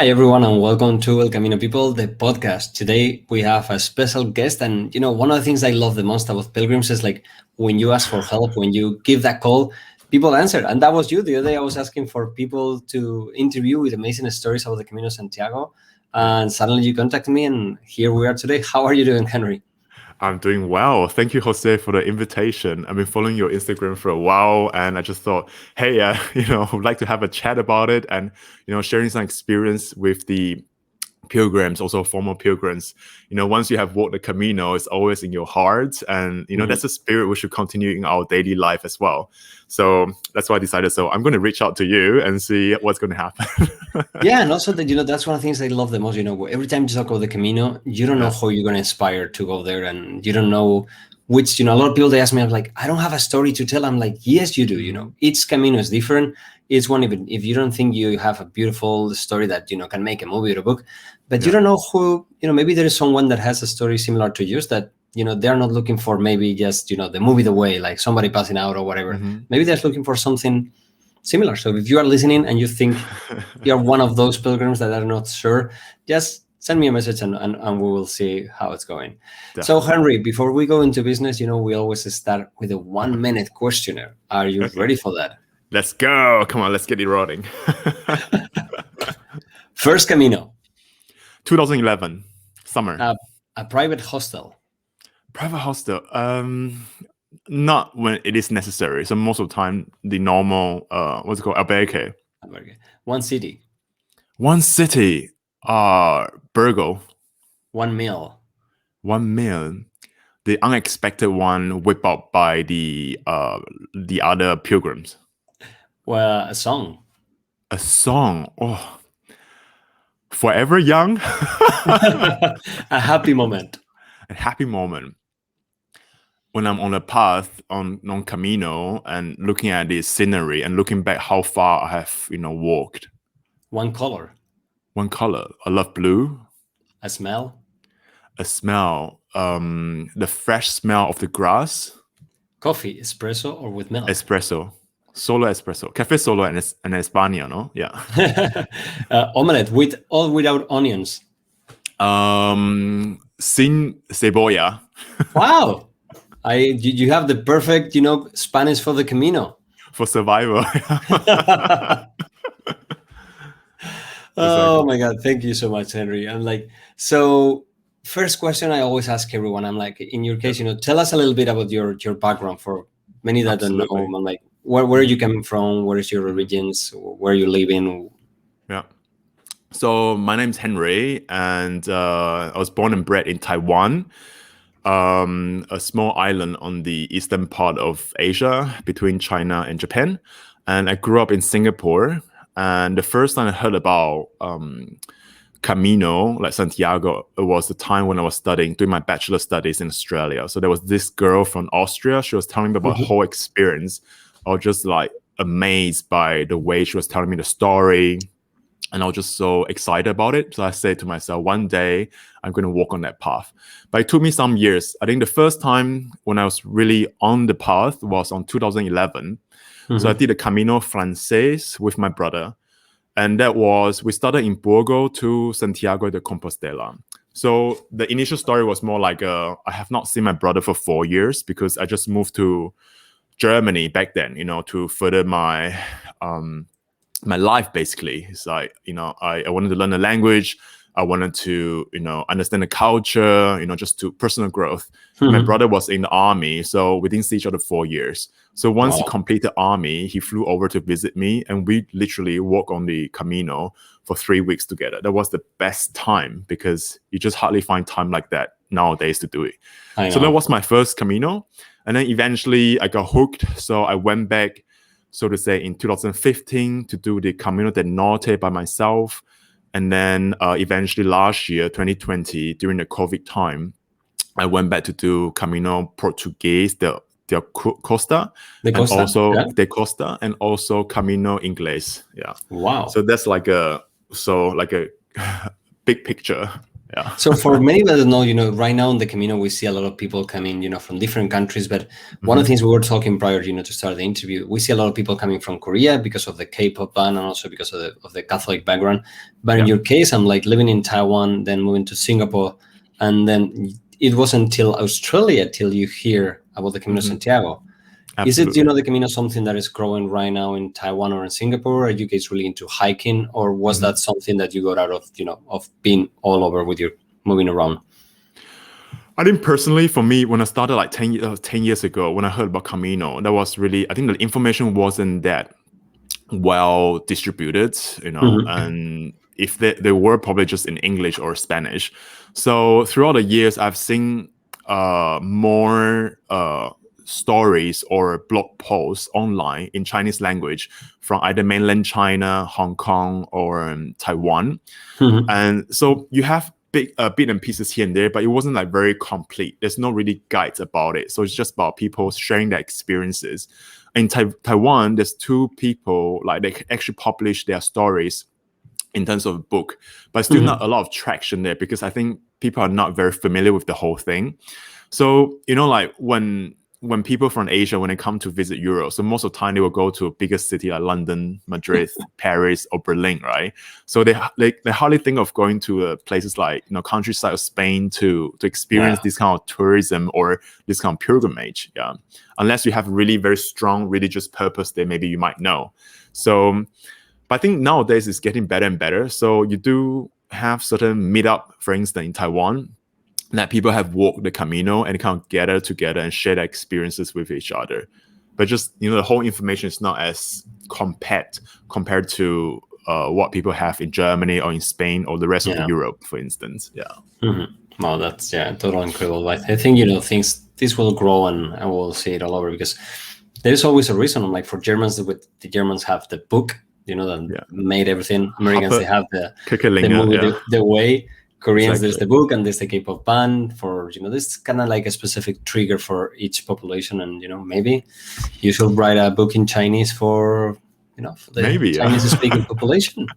Hi, everyone, and welcome to El Camino People, the podcast. Today, we have a special guest. And, one of the things I love the most about Pilgrims is like when you ask for help, when you give that call, people answer. And that was you. The other day, I was asking for people to interview with amazing stories about the Camino de Santiago. And suddenly you contacted me, and here we are today. How are you doing, Henry? I'm doing well. Thank you, Jose, for the invitation. I've been following your Instagram for a while, and I just thought, hey, I'd like to have a chat about it, and sharing some experience with the pilgrims, also former pilgrims. Once you have walked the Camino, it's always in your heart, and that's a spirit we should continue in our daily life as well. So that's why I decided. So I'm going to reach out to you and see what's going to happen. Yeah, and also that that's one of the things I love the most. Every time you talk about the Camino, you don't know how you're going to inspire to go there, and you don't know which. A lot of people, they ask me, I'm like, I don't have a story to tell. I'm like, yes, you do. Each Camino is different. It's one, even if you don't think you have a beautiful story that can make a movie or a book, but you don't know who. Maybe there is someone that has a story similar to yours that they're not looking for maybe just the movie The Way, like somebody passing out or whatever. Maybe they're looking for something similar. So if you are listening and you think you're one of those pilgrims that are not sure, just send me a message and we will see how it's going. Definitely. So Henry, before we go into business, we always start with a 1-minute questionnaire. Are you ready for that? Let's go. Come on, let's get it rolling. First Camino. 2011, summer. A private hostel. Private hostel. Not when it is necessary. So most of the time, the normal, what's it called? Albergue. One city. One city. Burgo. One meal. One meal. The unexpected one whipped up by the other pilgrims. Well, a song. A song. Oh. Forever Young. A happy moment. A happy moment. When I'm on a path on Camino and looking at the scenery and looking back how far I have, walked. One color. One color. I love blue. A smell. A smell. The fresh smell of the grass. Coffee, espresso or with milk? Espresso. Solo espresso. Café solo and España, no? Yeah. Omelette with or without onions? Sin cebolla. Wow. You have the perfect, Spanish for the Camino. For survival. Oh my God. Thank you so much, Henry. I'm like, so first question I always ask everyone, I'm like, in your case, tell us a little bit about your background for many that don't know. I'm like, where are you coming from? Where is your origins? Where are you living? Yeah. So my name's Henry, and I was born and bred in Taiwan, a small island on the eastern part of Asia between China and Japan. And I grew up in Singapore. And the first time I heard about Camino, like Santiago, it was the time when I was doing my bachelor studies in Australia. So there was this girl from Austria. She was telling me about the whole experience. I was just like amazed by the way she was telling me the story. And I was just so excited about it. So I said to myself, one day I'm going to walk on that path. But it took me some years. I think the first time when I was really on the path was on 2011. So I did the Camino Francés with my brother. And that was, we started in Burgo to Santiago de Compostela. So the initial story was more like, I have not seen my brother for 4 years because I just moved to Germany back then, to further my my life, basically. It's like, I wanted to learn the language. I wanted to, understand the culture, just to personal growth. My brother was in the army, so we didn't see each other 4 years. So once he completed army, he flew over to visit me, and we literally walked on the Camino for 3 weeks together. That was the best time because you just hardly find time like that nowadays to do it. So that was my first Camino. And then eventually I got hooked. So I went back, so to say, in 2015 to do the Camino del Norte by myself. And then eventually last year, 2020, during the COVID time, I went back to do Camino Portuguese, the Costa, and also de Costa, and also Camino Inglés. Yeah. Wow. So that's like a big picture. Yeah. So for many that don't know, right now in the Camino, we see a lot of people coming, from different countries. But one of the things we were talking prior, to start the interview, we see a lot of people coming from Korea because of the K-pop band and also because of the Catholic background. But in your case, I'm like living in Taiwan, then moving to Singapore, and then it wasn't until Australia till you hear about the Camino de Santiago. Absolutely. Is it, the Camino something that is growing right now in Taiwan or in Singapore? Are you guys really into hiking, or was that something that you got out of, of being all over with your moving around? I think personally, for me, when I started like 10 years ago, when I heard about Camino, that was really, I think the information wasn't that well distributed, and if they were probably just in English or Spanish. So throughout the years, I've seen more stories or blog posts online in Chinese language from either mainland China, Hong Kong, or Taiwan. And so you have bit and pieces here and there, but it wasn't like very complete. There's no really guides about it. So it's just about people sharing their experiences. In Taiwan, there's two people, like they actually publish their stories in terms of a book, but still not a lot of traction there because I think people are not very familiar with the whole thing. So, like when people from Asia, when they come to visit Europe, so most of the time they will go to a bigger city like London, Madrid, Paris, or Berlin, right? So they hardly think of going to places like countryside of Spain to experience this kind of tourism or this kind of pilgrimage, unless you have really very strong religious purpose there, maybe you might know. So, but I think nowadays it's getting better and better. So you do have certain meetup, for instance, in Taiwan, that people have walked the Camino and kind of gather together and share their experiences with each other. But just, the whole information is not as compact compared to what people have in Germany or in Spain or the rest of Europe, for instance. Well, that's totally incredible. But I think, this will grow and we'll see it all over because there's always a reason. Like for Germans, the Germans have the book, that made everything. Americans, they have the movie, the Way. Koreans, there's the book and there's the K-pop band. For this kind of like a specific trigger for each population, and maybe you should write a book in Chinese for for the Chinese-speaking population.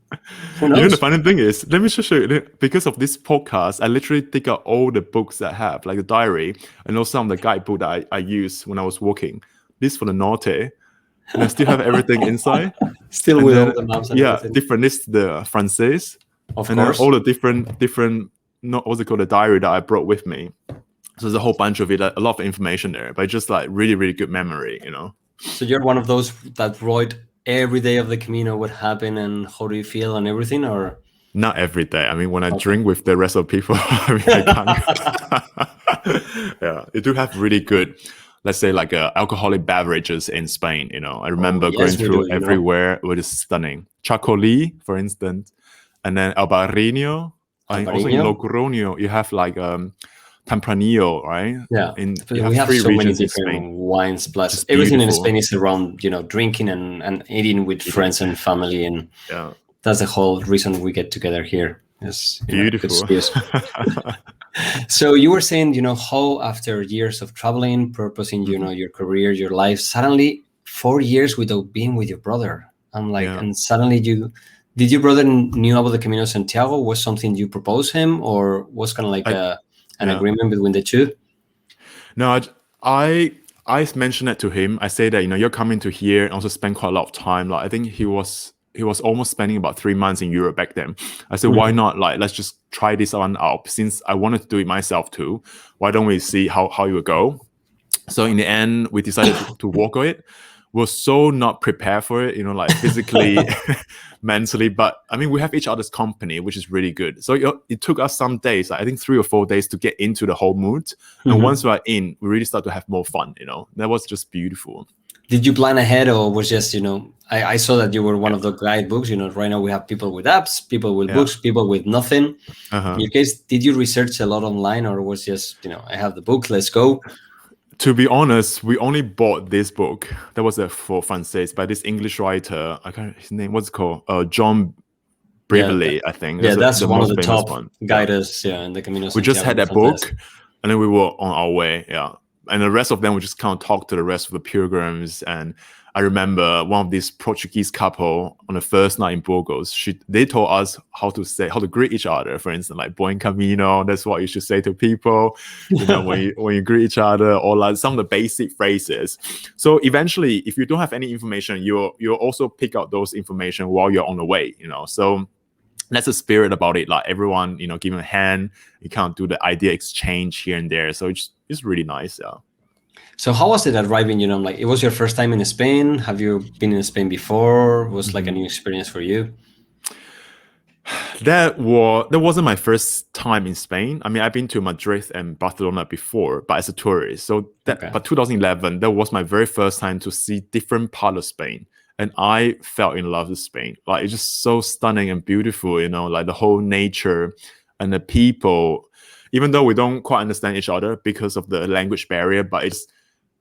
Who knows? The funny thing is, let me just show you. Because of this podcast, I literally dig out all the books I have, like the diary, and also some of the guidebook that I used when I was walking. This for the Norte, and I still have everything inside. Still with all the maps and everything. Different. This is the Francais. Of and course. Then all the different what's it called, the diary that I brought with me. So there's a whole bunch of it, a lot of information there, but just like really, really good memory, So you're one of those that wrote every day of the Camino what happened and how do you feel and everything, or? Not every day. I mean, when I drink with the rest of people, I can't. You do have really good, let's say like alcoholic beverages in Spain, I remember going through everywhere. It was stunning. Chacolí, for instance. And then Albarino, and also in Logroño, you have like Tempranillo, right? Yeah, you have three so many regions in different Spain. wines. Plus, everything in Spain is around drinking and eating with friends and family, and that's the whole reason we get together here. It's beautiful. So you were saying, how after years of traveling, purposing, your career, your life, suddenly 4 years without being with your brother. I'm like, and suddenly did your brother knew about the Camino de Santiago? Was something you proposed him, or was kind of like an agreement between the two? No, I mentioned it to him. I say that you're coming to here and also spend quite a lot of time. Like I think he was almost spending about 3 months in Europe back then. I said, why not? Like let's just try this one out. Since I wanted to do it myself too, why don't we see how it will go? So in the end, we decided to walk on it. We're so not prepared for it, like physically, mentally. But I mean, we have each other's company, which is really good. So it took us some days, I think 3 or 4 days to get into the whole mood. And once we're in, we really start to have more fun, That was just beautiful. Did you plan ahead, or was just, I saw that you were one of the guidebooks. Right now we have people with apps, people with books, people with nothing. In your case, did you research a lot online, or was just, I have the book, let's go? To be honest, we only bought this book. That was for Francais by this English writer. I can't his name. What's it called? John Brively, I think. That's one of the top guiders. In the Caminos. We just had that book, and then we were on our way. Yeah, and the rest of them would just kind of talk to the rest of the pilgrims. And I remember one of these Portuguese couple on the first night in Burgos, they told us how to greet each other. For instance, like "Buen Camino," that's what you should say to people, when you greet each other, or like some of the basic phrases. So eventually, if you don't have any information, you'll also pick out those information while you're on the way, So that's the spirit about it. Like everyone, giving a hand, you can't do the idea exchange here and there. So it's really nice. Yeah. So how was it arriving? Like it was your first time in Spain. Have you been in Spain before? Was like a new experience for you? That wasn't my first time in Spain. I mean, I've been to Madrid and Barcelona before, but as a tourist. But 2011, that was my very first time to see different part of Spain. And I fell in love with Spain. Like it's just so stunning and beautiful, like the whole nature and the people, even though we don't quite understand each other because of the language barrier, but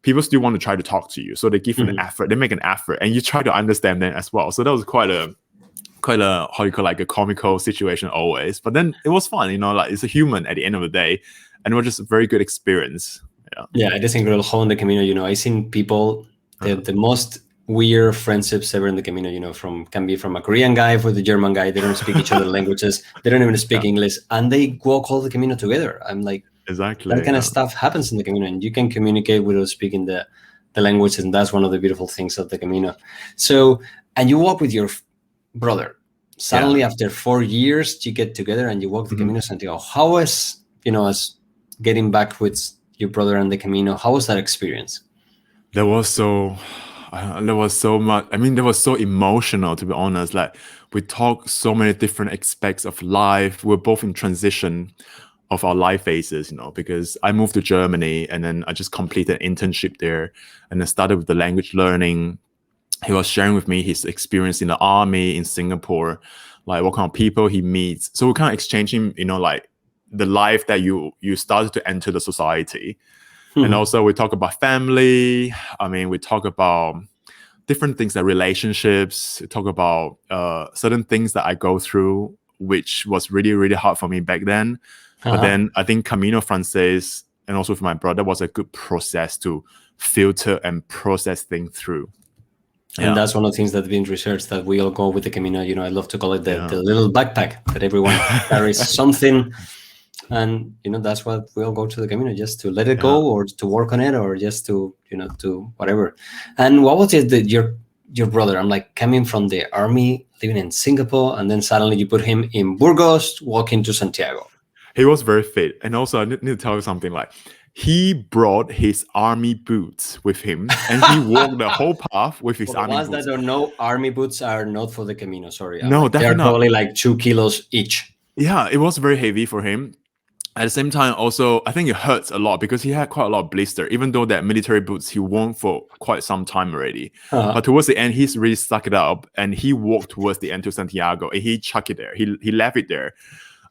people still want to try to talk to you. So they give an effort, they make an effort, and you try to understand them as well. So that was quite a how you call, like a comical situation always. But then it was fun, like it's a human at the end of the day. And it was just a very good experience. Yeah, it is incredible how in the Camino, I've seen people, the most weird friendships ever in the Camino, can be from a Korean guy with a German guy. They don't speak each other's languages. They don't even speak English, and they walk all the Camino together. I'm like, exactly, that kind of stuff happens in the Camino, and you can communicate without speaking the languages, and that's one of the beautiful things of the Camino. So, and you walk with your brother. Suddenly, after 4 years, you get together and you walk the Camino de Santiago. How was, as getting back with your brother and the Camino? How was that experience? There was so much. I mean, that was so emotional, to be honest. Like we talked so many different aspects of life. We're both in transition of our life phases, because I moved to Germany and then I just completed an internship there and then started with the language learning. He was sharing with me his experience in the army in Singapore, like what kind of people he meets. So we're kind of exchanging, like the life that you started to enter the society. And also we talk about family. I mean, we talk about different things like relationships. We talk about certain things that I go through, which was really, really hard for me back then. But then I think Camino Frances and also for my brother was a good process to filter and process things through. And that's one of the things that's been researched, that we all go with the Camino. I love to call it the little backpack, that everyone carries something. And, that's what we all go to the Camino, just to let it go or to work on it or just to, to whatever. And what was it that your brother, I'm like, coming from the army, living in Singapore, and then suddenly you put him in Burgos, walking to Santiago? He was very fit. And also I need to tell you something, like he brought his army boots with him and he walked the whole path with his army boots. For the ones that don't know, army boots are not for the Camino, sorry. No, they're probably like 2 kilos each. Yeah, it was very heavy for him. At the same time, also, I think it hurts a lot because he had quite a lot of blister, even though that military boots he worn for quite some time already. But towards the end, he's really stuck it up and he walked towards the end to Santiago and he chucked it there. He left it there.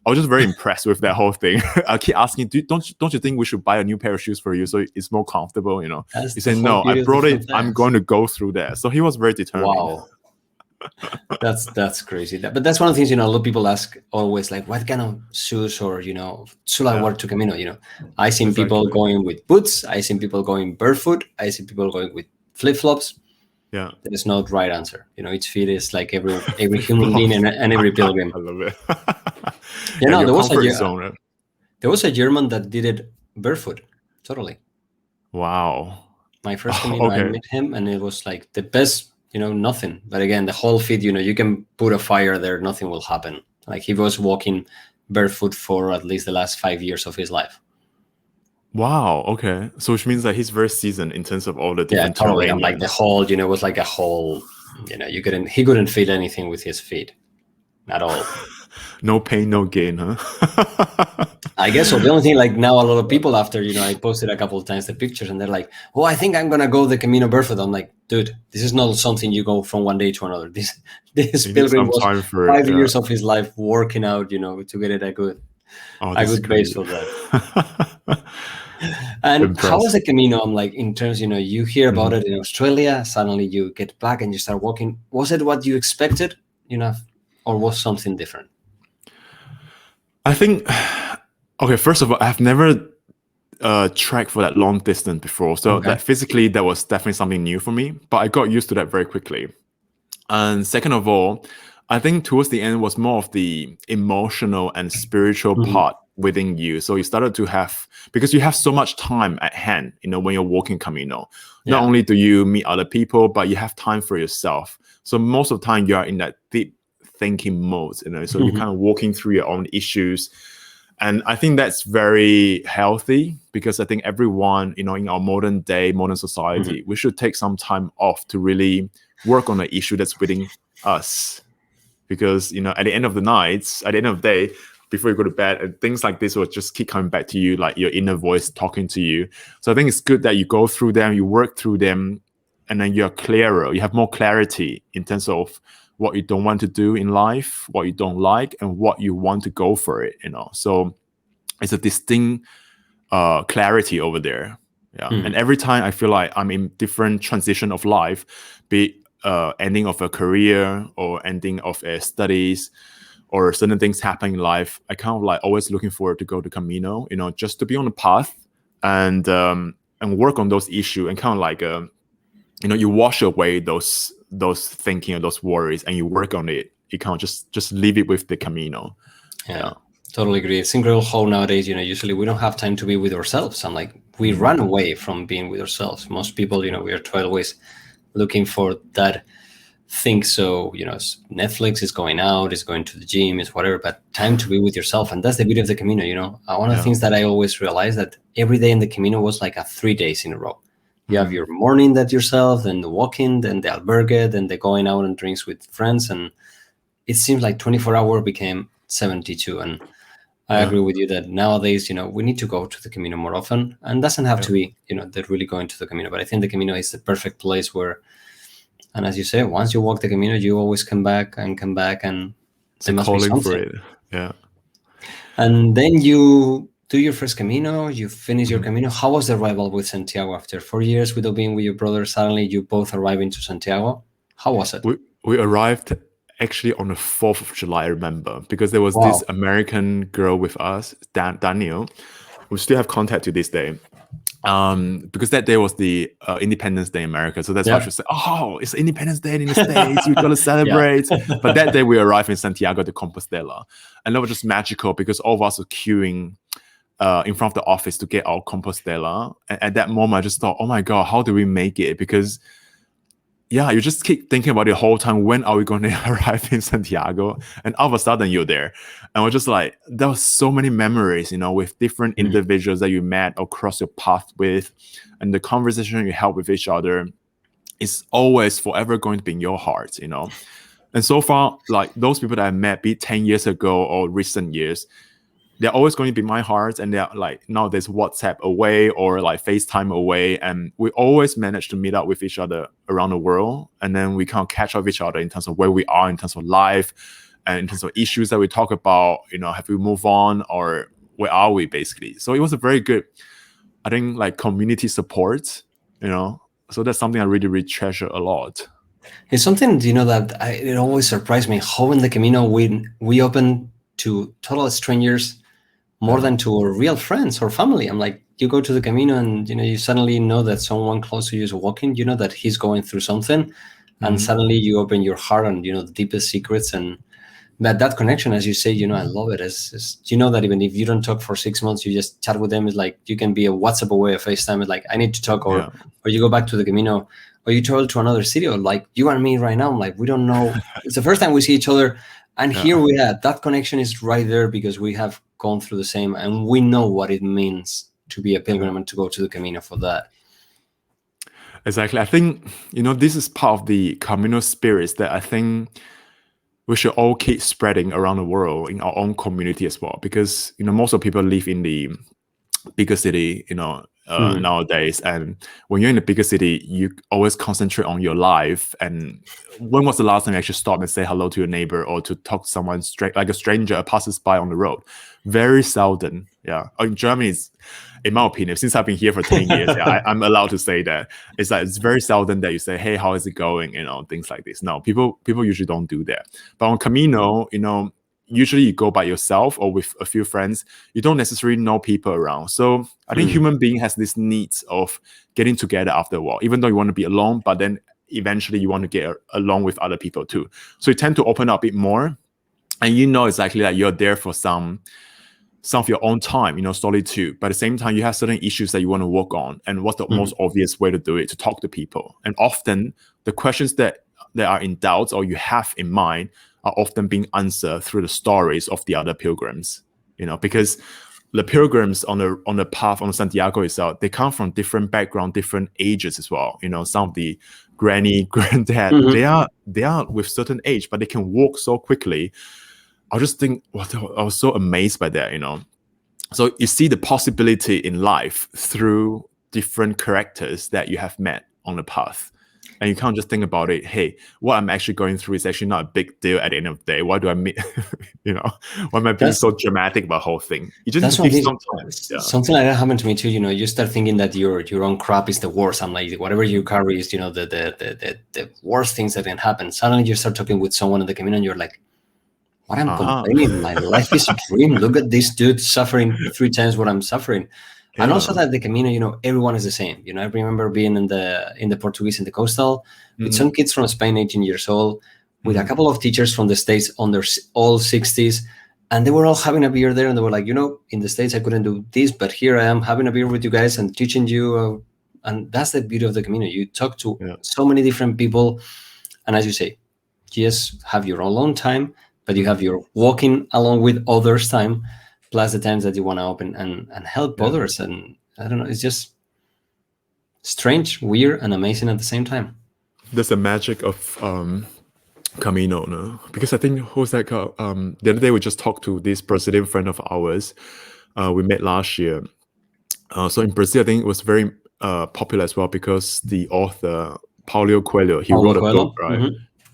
I was just very impressed with that whole thing. I keep asking, don't you think we should buy a new pair of shoes for you so it's more comfortable? He said, no, I brought it. I'm going to go through that. So he was very determined. Wow. That's crazy. But that's one of the things, a lot of people ask always, like, what kind of shoes or, should I wear to Camino? I seen people going with boots. I seen people going barefoot. I seen people going with flip-flops. Yeah, there is no right answer. Each feet is like every human being and every pilgrim. I love it. There was a German that did it barefoot. Totally. Wow. My first Camino, I met him, and it was like the best. Nothing. But again, the whole feet, you can put a fire there, nothing will happen. Like he was walking barefoot for at least the last 5 years of his life. Wow. Okay. So which means that he's very seasoned in terms of all the different totally. And like the whole, it was like a whole, he couldn't feel anything with his feet at all. No pain, no gain, huh? I guess so. The only thing, like now a lot of people after, I posted a couple of times the pictures and they're like, oh, I think I'm going to go the Camino barefoot. I'm like, dude, this is not something you go from one day to another. This pilgrim was 5 years of his life working out, to get it a good base for that. And how was the Camino? I'm like, in terms, you hear about it in Australia, suddenly you get back and you start walking. Was it what you expected, or was something different? I think, okay, first of all, I've never trek for that long distance before. So Okay. that physically, that was definitely something new for me, but I got used to that very quickly. And second of all, I think towards the end was more of the emotional and spiritual part within you. So you started to have, because you have so much time at hand, when you're walking Camino. Not only do you meet other people, but you have time for yourself. So most of the time you are in that deep thinking mode, so you're kind of walking through your own issues. And I think that's very healthy, because I think everyone, in our modern society, we should take some time off to really work on the issue that's within us. Because, at the end of the night, at the end of the day, before you go to bed, and things like this will just keep coming back to you, like your inner voice talking to you. So I think it's good that you go through them, you work through them, and then you're clearer. You have more clarity in terms of what you don't want to do in life, what you don't like, and what you want to go for it, So it's a distinct clarity over there. Yeah. And every time I feel like I'm in different transition of life, be it ending of a career or ending of studies or certain things happening in life, I kind of like always looking forward to go to Camino, just to be on the path and work on those issues, and kind of like you wash away those thinking or those worries, and you work on it. You can't just leave it with the Camino. Yeah. Totally agree. It's incredible how nowadays, usually we don't have time to be with ourselves, and like we run away from being with ourselves. Most people, we are always looking for that thing. So, Netflix is going out, is going to the gym, is whatever, but time to be with yourself. And that's the beauty of the Camino, One of the things that I always realized, that every day in the Camino was like 3 days in a row. You have your morning that yourself, then the walking, then the albergue, then the going out and drinks with friends. And it seems like 24 hours became 72. And I agree with you that nowadays, we need to go to the Camino more often, and doesn't have to be, that really going to the Camino. But I think the Camino is the perfect place where, and as you say, once you walk the Camino, you always come back, and there must be something for it. Yeah. And then you do your first Camino, you finish your Camino. How was the arrival with Santiago after 4 years without being with your brother? Suddenly you both arrive into Santiago. How was it? We arrived actually on the 4th of July, I remember, because there was this American girl with us, Daniel. We still have contact to this day. Because that day was the Independence Day in America. So that's why she said, oh, it's Independence Day in the States. You got to celebrate. But that day we arrived in Santiago de Compostela. And that was just magical, because all of us were queuing in front of the office to get our Compostela. And at that moment, I just thought, oh my God, how do we make it? Because you just keep thinking about it the whole time. When are we going to arrive in Santiago? And all of a sudden you're there. And we're just like, there was so many memories, with different individuals that you met or cross your path with. And the conversation you held with each other is always forever going to be in your heart, And so far, like those people that I met, be it 10 years ago or recent years, they're always going to be my heart. And they're like, now there's WhatsApp away or like FaceTime away. And we always manage to meet up with each other around the world. And then we can't catch up with each other in terms of where we are, in terms of life, and in terms of issues that we talk about, have we moved on, or where are we basically? So it was a very good, I think, like community support, so that's something I really, really treasure a lot. It's something, that it always surprised me how in the Camino we open to total strangers more than to our real friends or family. I'm like, you go to the Camino and, you suddenly know that someone close to you is walking, that he's going through something, and suddenly you open your heart on, the deepest secrets. And that connection, as you say, I love it. It's that even if you don't talk for 6 months, you just chat with them. It's like, you can be a WhatsApp away, a FaceTime. It's like, I need to talk, or you go back to the Camino, or you travel to another city, or like you and me right now. I'm like, we don't know. It's the first time we see each other. And here we have that connection is right there, because we have gone through the same, and we know what it means to be a pilgrim and to go to the Camino for that. Exactly. I think, this is part of the Camino spirits that I think we should all keep spreading around the world in our own community as well. Because, most of people live in the bigger city, nowadays. And when you're in a bigger city, you always concentrate on your life. And when was the last time you actually stopped and say hello to your neighbor, or to talk to someone straight, like a stranger, a passersby on the road? Very seldom. Yeah. In Germany, in my opinion, since I've been here for 10 years, I'm allowed to say that. It's like, it's very seldom that you say, hey, how is it going? Things like this. No, people usually don't do that. But on Camino, usually you go by yourself or with a few friends. You don't necessarily know people around. So I think human being has this needs of getting together after a while, even though you want to be alone, but then eventually you want to get along with other people too. So you tend to open up a bit more, and you know exactly that you're there for some of your own time, solitude. But at the same time, you have certain issues that you want to work on. And what's the most obvious way to do it? To talk to people. And often the questions that are in doubt or you have in mind are often being answered through the stories of the other pilgrims, because the pilgrims on the path on Santiago itself, they come from different background, different ages as well. Some of the granddad, they are with certain age, but they can walk so quickly. I just think, I was so amazed by that, So you see the possibility in life through different characters that you have met on the path. And you can't just think about it, hey, what I'm actually going through is actually not a big deal at the end of the day. Why do I meet, why am I being so dramatic about the whole thing? You just give some time. Yeah. Something like that happened to me too. You start thinking that your own crap is the worst. I'm like, whatever you carry is, the worst things that can happen. Suddenly you start talking with someone in the Camino and you're like, what I'm complaining, my life is a dream. Look at this dude suffering 3 times what I'm suffering. Yeah. And also that the Camino, everyone is the same. I remember being in the Portuguese in the coastal with some kids from Spain, 18 years old, with a couple of teachers from the States on their all 60s, and they were all having a beer there, and they were like, in the States I couldn't do this, but here I am having a beer with you guys and teaching you, and that's the beauty of the Camino. You talk to so many different people, and as you say, you just have your alone time, but you have your walking along with others time, plus the times that you want to open and help others. And I don't know, it's just strange, weird, and amazing at the same time. There's a magic of Camino, no? Because I think, who's that called? The other day we just talked to this Brazilian friend of ours we met last year. So in Brazil, I think it was very popular as well because the author, Paulo Coelho, he wrote a book, right?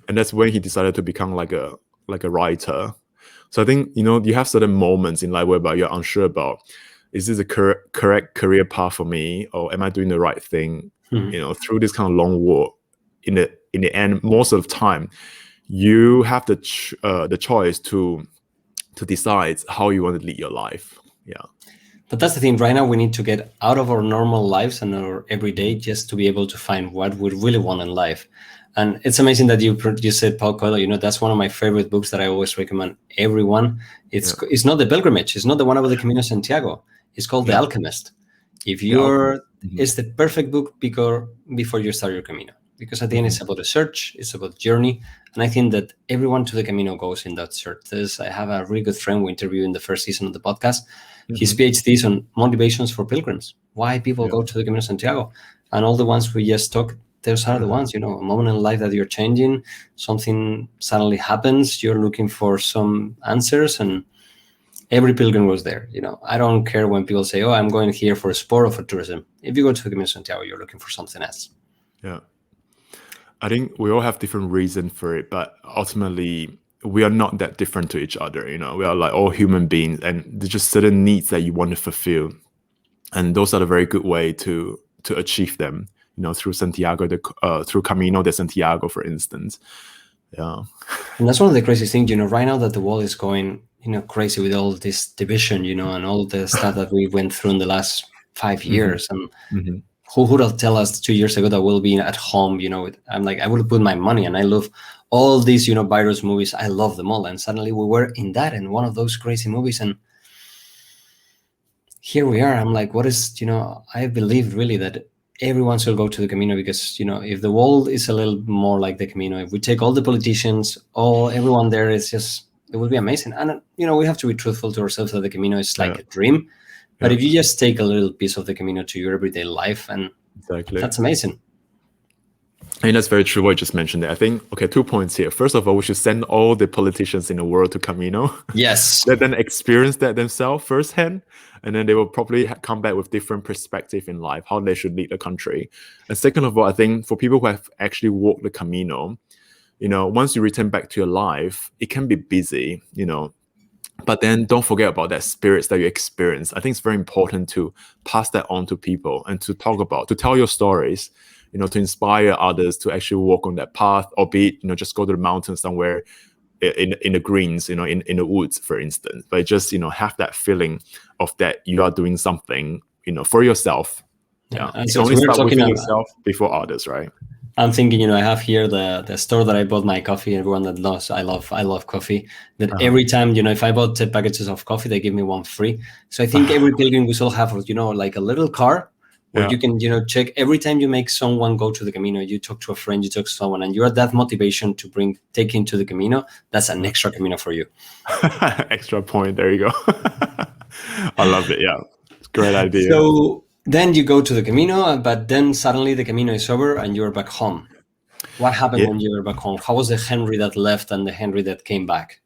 And that's when he decided to become like a writer. So I think, you have certain moments in life whereby you're unsure about, is this a correct career path for me, or am I doing the right thing? Through this kind of long walk, in the end, most of the time, you have the choice to decide how you want to lead your life. Yeah. But that's the thing. Right now, we need to get out of our normal lives and our everyday just to be able to find what we really want in life. And it's amazing that you said Paulo Coelho. That's one of my favorite books that I always recommend everyone. It's not the Pilgrimage. It's not the one about the Camino de Santiago. It's called The Alchemist. It's the perfect book before you start your Camino. Because at the end, it's about a search, it's about journey. And I think that everyone to the Camino goes in that search. I have a really good friend we interviewed in the first season of the podcast. His PhD is on motivations for pilgrims. Why people go to the Camino de Santiago. And all the ones we just talked, those are the ones, a moment in life that you're changing, something suddenly happens, you're looking for some answers, and every pilgrim was there. I don't care when people say, oh, I'm going here for sport or for tourism. If you go to the Camino de Santiago, you're looking for something else. Yeah. I think we all have different reasons for it, but ultimately we are not that different to each other. We are like all human beings, and there's just certain needs that you want to fulfill. And those are a very good way to achieve them. Through Santiago, through Camino de Santiago, for instance. Yeah. And that's one of the craziest things, right now that the world is going, crazy with all this division, and all the stuff that we went through in the last 5 years. And who would have tell us 2 years ago that we'll be at home, I'm like, I would put my money, and I love all these, virus movies. I love them all. And suddenly we were in one of those crazy movies. And here we are. I'm like, what is, I believe really that everyone should go to the Camino, because if the world is a little more like the Camino, if we take all the politicians, everyone there, it would be amazing. And we have to be truthful to ourselves that the Camino is like a dream. But if you just take a little piece of the Camino to your everyday life, and that's amazing. I mean, that's very true what you just mentioned there. I think, 2 points here. First of all, we should send all the politicians in the world to Camino. Yes. Let them experience that themselves firsthand. And then they will probably come back with different perspective in life, how they should lead the country. And second of all, I think for people who have actually walked the Camino, once you return back to your life, it can be busy, but then don't forget about that spirits that you experience. I think it's very important to pass that on to people and to tell your stories, to inspire others to actually walk on that path, or be it, just go to the mountains somewhere in the greens, in the woods, for instance. But just have that feeling of that you are doing something, for yourself. Yeah, And you only start within yourself before others, right? I'm thinking, I have here the store that I bought my coffee. Everyone that knows I love coffee. That every time, if I bought 10 packages of coffee, they give me one free. So I think every pilgrim we should have, like a little car where you can, check every time you make someone go to the Camino, you talk to a friend, you talk to someone, and you're that motivation to take him to the Camino. That's an extra Camino for you. Extra point. There you go. I love it. Yeah, it's a great idea. So then you go to the Camino, but then suddenly the Camino is over and you're back home. What happened when you were back home? How was the Henry that left and the Henry that came back?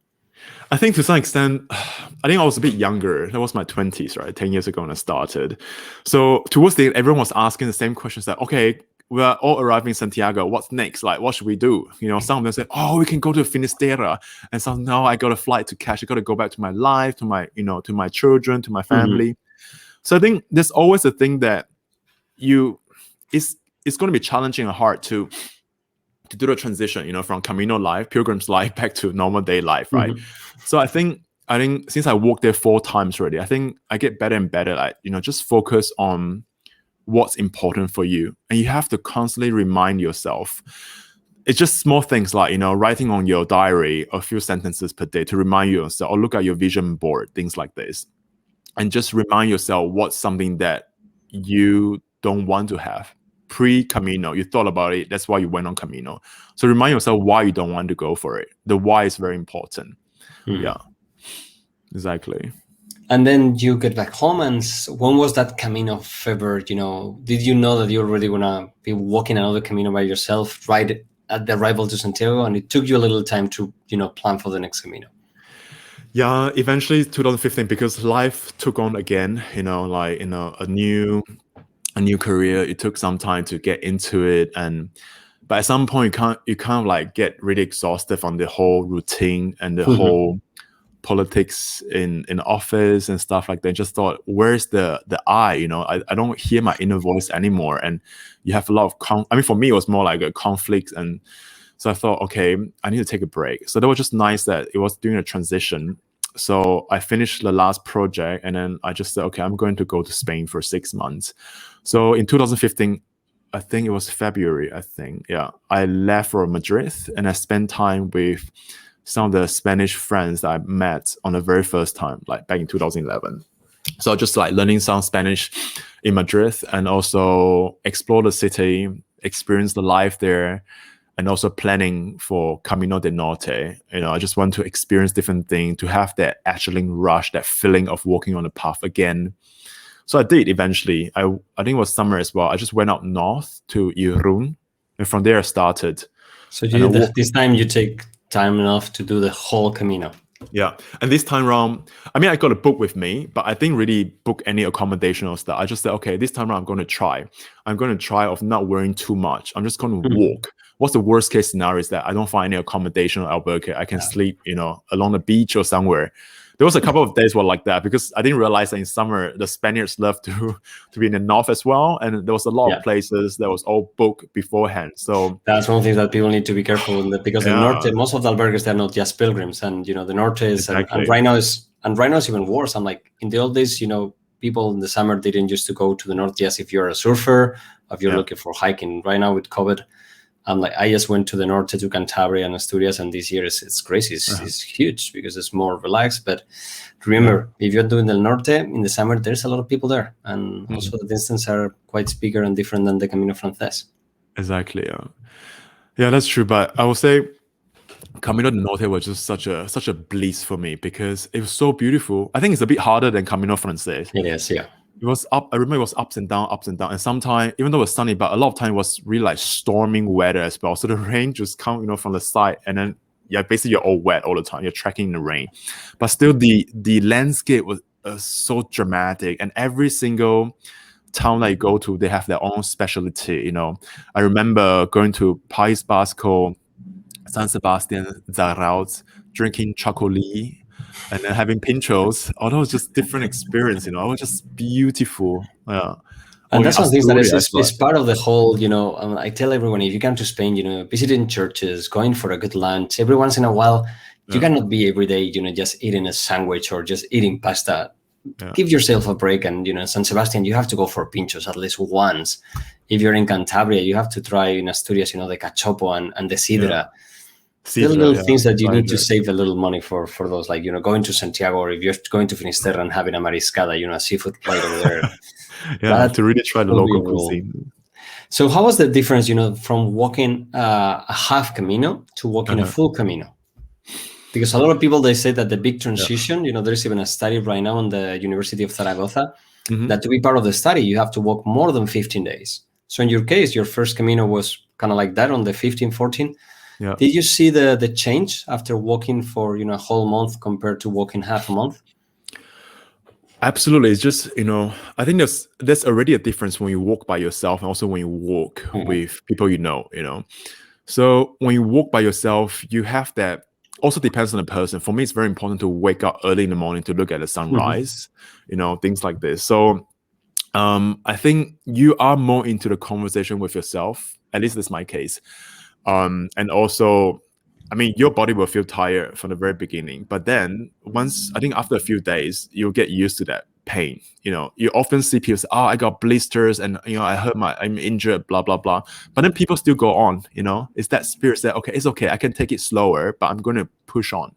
I think to some extent, I think I was a bit younger. That was my 20s, right? 10 years ago when I started. So towards the end, everyone was asking the same questions that, okay, we're all arriving in Santiago. What's next? Like, what should we do? Some of them said, oh, we can go to Finisterre. And some, no, I got a flight to catch. I got to go back to my life, to my, to my children, to my family. So I think there's always a thing that it's going to be challenging and hard to do the transition, from Camino life, Pilgrims life, back to normal day life, right? So I think since I walked there 4 times already, I think I get better and better at, just focus on what's important for you. And you have to constantly remind yourself. It's just small things like, writing on your diary a few sentences per day to remind yourself, or look at your vision board, things like this. And just remind yourself what's something that you don't want to have. Pre-Camino, you thought about it. That's why you went on Camino. So remind yourself why you don't want to go for it. The why is very important. Yeah, exactly. And then you get back home. And when was that Camino fever? Did you know that you were really gonna be walking another Camino by yourself right at the arrival to Santiago? And it took you a little time to plan for the next Camino. Yeah, eventually 2015, because life took on again. A new career. It took some time to get into it, but at some point you kind of like get really exhausted from the whole routine and the whole politics in office and stuff like that. Just thought, where's the I? I don't hear my inner voice anymore, and you have a lot of for me it was more like a conflict, and so I thought, okay, I need to take a break. So that was just nice that it was during a transition. So I finished the last project, and then I just said, okay, I'm going to go to Spain for 6 months. So in 2015, I think it was February, I left for Madrid, and I spent time with some of the Spanish friends that I met on the very first time, like back in 2011. So just like learning some Spanish in Madrid, and also explore the city, experience the life there, and also planning for Camino del Norte. I just want to experience different things, to have that adrenaline rush, that feeling of walking on the path again. So I did eventually. I think it was summer as well. I just went up north to Irún, and from there I started. So this time you take time enough to do the whole Camino. Yeah, and this time around, I got a book with me, but I didn't really book any accommodation or stuff. I just said, okay, this time around I'm going to try. I'm going to try of not worrying too much. I'm just going to walk. What's the worst case scenario is that I don't find any accommodation or Albuquerque. I can sleep, along the beach or somewhere. There was a couple of days were like that, because I didn't realize that in summer the Spaniards love to be in the north as well, and there was a lot of places that was all booked beforehand. So that's one thing that people need to be careful with, because the norte, most of the albergues, they're not just pilgrims, and the norte is and right now is even worse. I'm like, in the old days, people in the summer didn't used to go to the north just if you're a surfer, if you're looking for hiking. Right now with COVID, I'm like, I just went to the norte, to Cantabria and Asturias, and this year it's crazy. It's huge because it's more relaxed. But remember, if you're doing the norte in the summer, there's a lot of people there, and also the distances are quite bigger and different than the Camino Frances. Exactly. Yeah, that's true. But I would say Camino del Norte was just such a bliss for me, because it was so beautiful. I think it's a bit harder than Camino Frances. It is, yeah. It was up. I remember it was ups and down, and sometimes, even though it was sunny, but a lot of time it was really like storming weather as well. So the rain just come, from the side, and then basically you're all wet all the time. You're trekking in the rain, but still the landscape was so dramatic, and every single town that you go to, they have their own specialty. I remember going to País Vasco, San Sebastian, Zarauz, drinking chocolate, and then having pinchos. That was just different experience, It was just beautiful. Yeah. And that's one thing that is part of the whole, I tell everyone, if you come to Spain, visiting churches, going for a good lunch, every once in a while, You cannot be every day, just eating a sandwich or just eating pasta. Yeah. Give yourself a break. And, San Sebastian, you have to go for pinchos at least once. If you're in Cantabria, you have to try in Asturias, the cachopo and the sidra. Little things that you need to save a little money for those, like, going to Santiago, or if you're going to Finisterre and having a mariscada, a seafood plate over there. To really try the local cuisine. So how was the difference, from walking a half Camino to walking a full Camino? Because a lot of people, they say that the big transition, there's even a study right now on the University of Zaragoza, that to be part of the study, you have to walk more than 15 days. So in your case, your first Camino was kind of like that on the 15, 14. Yeah. Did you see the change after walking for a whole month compared to walking half a month? Absolutely. It's just, I think there's already a difference when you walk by yourself and also when you walk with people So when you walk by yourself, you have that. Also depends on the person. For me, it's very important to wake up early in the morning to look at the sunrise, things like this. So I think you are more into the conversation with yourself. At least that's my case. And also, I mean, your body will feel tired from the very beginning, but then I think after a few days, you'll get used to that pain. You often see people say, "Oh, I got blisters, and I'm injured, blah blah blah." But then people still go on. It's that spirit that, okay, it's okay, I can take it slower, but I'm going to push on.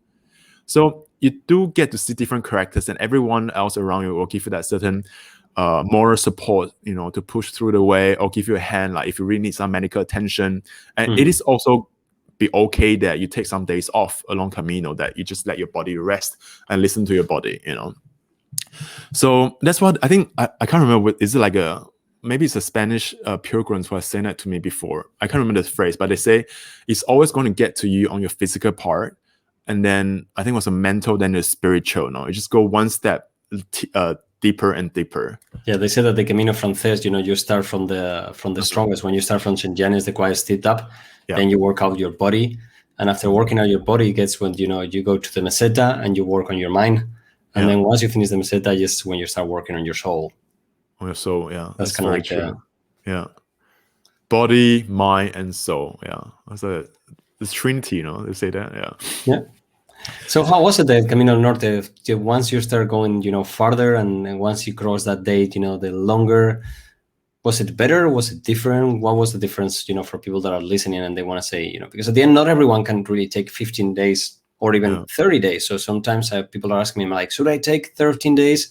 So you do get to see different characters, and everyone else around you will give you that certain moral support, to push through the way, or give you a hand, like if you really need some medical attention. And it is also be okay that you take some days off along Camino, that you just let your body rest and listen to your body, So that's what I think. I can't remember. Is it like maybe it's a Spanish pilgrims who have said that to me before. I can't remember the phrase, but they say it's always going to get to you on your physical part. And then I think it was a mental, then the spiritual. No, you just go one step deeper and deeper. Yeah, they say that the Camino Frances, you start from the strongest. When you start from Saint Janis, the quite steep up, then you work out your body, and after working out your body, it gets when you go to the meseta and you work on your mind, and then once you finish the meseta, just when you start working on your soul. On your soul, yeah, that's kind of like true. Body, mind, and soul. Yeah, so the Trinity. They say that. Yeah. So how was it, the Camino Norte? Once you start going, farther, and once you cross that date, the longer, was it better? Was it different? What was the difference, for people that are listening and they want to say, because at the end, not everyone can really take 15 days or even 30 days. So sometimes people are asking me, like, should I take 13 days?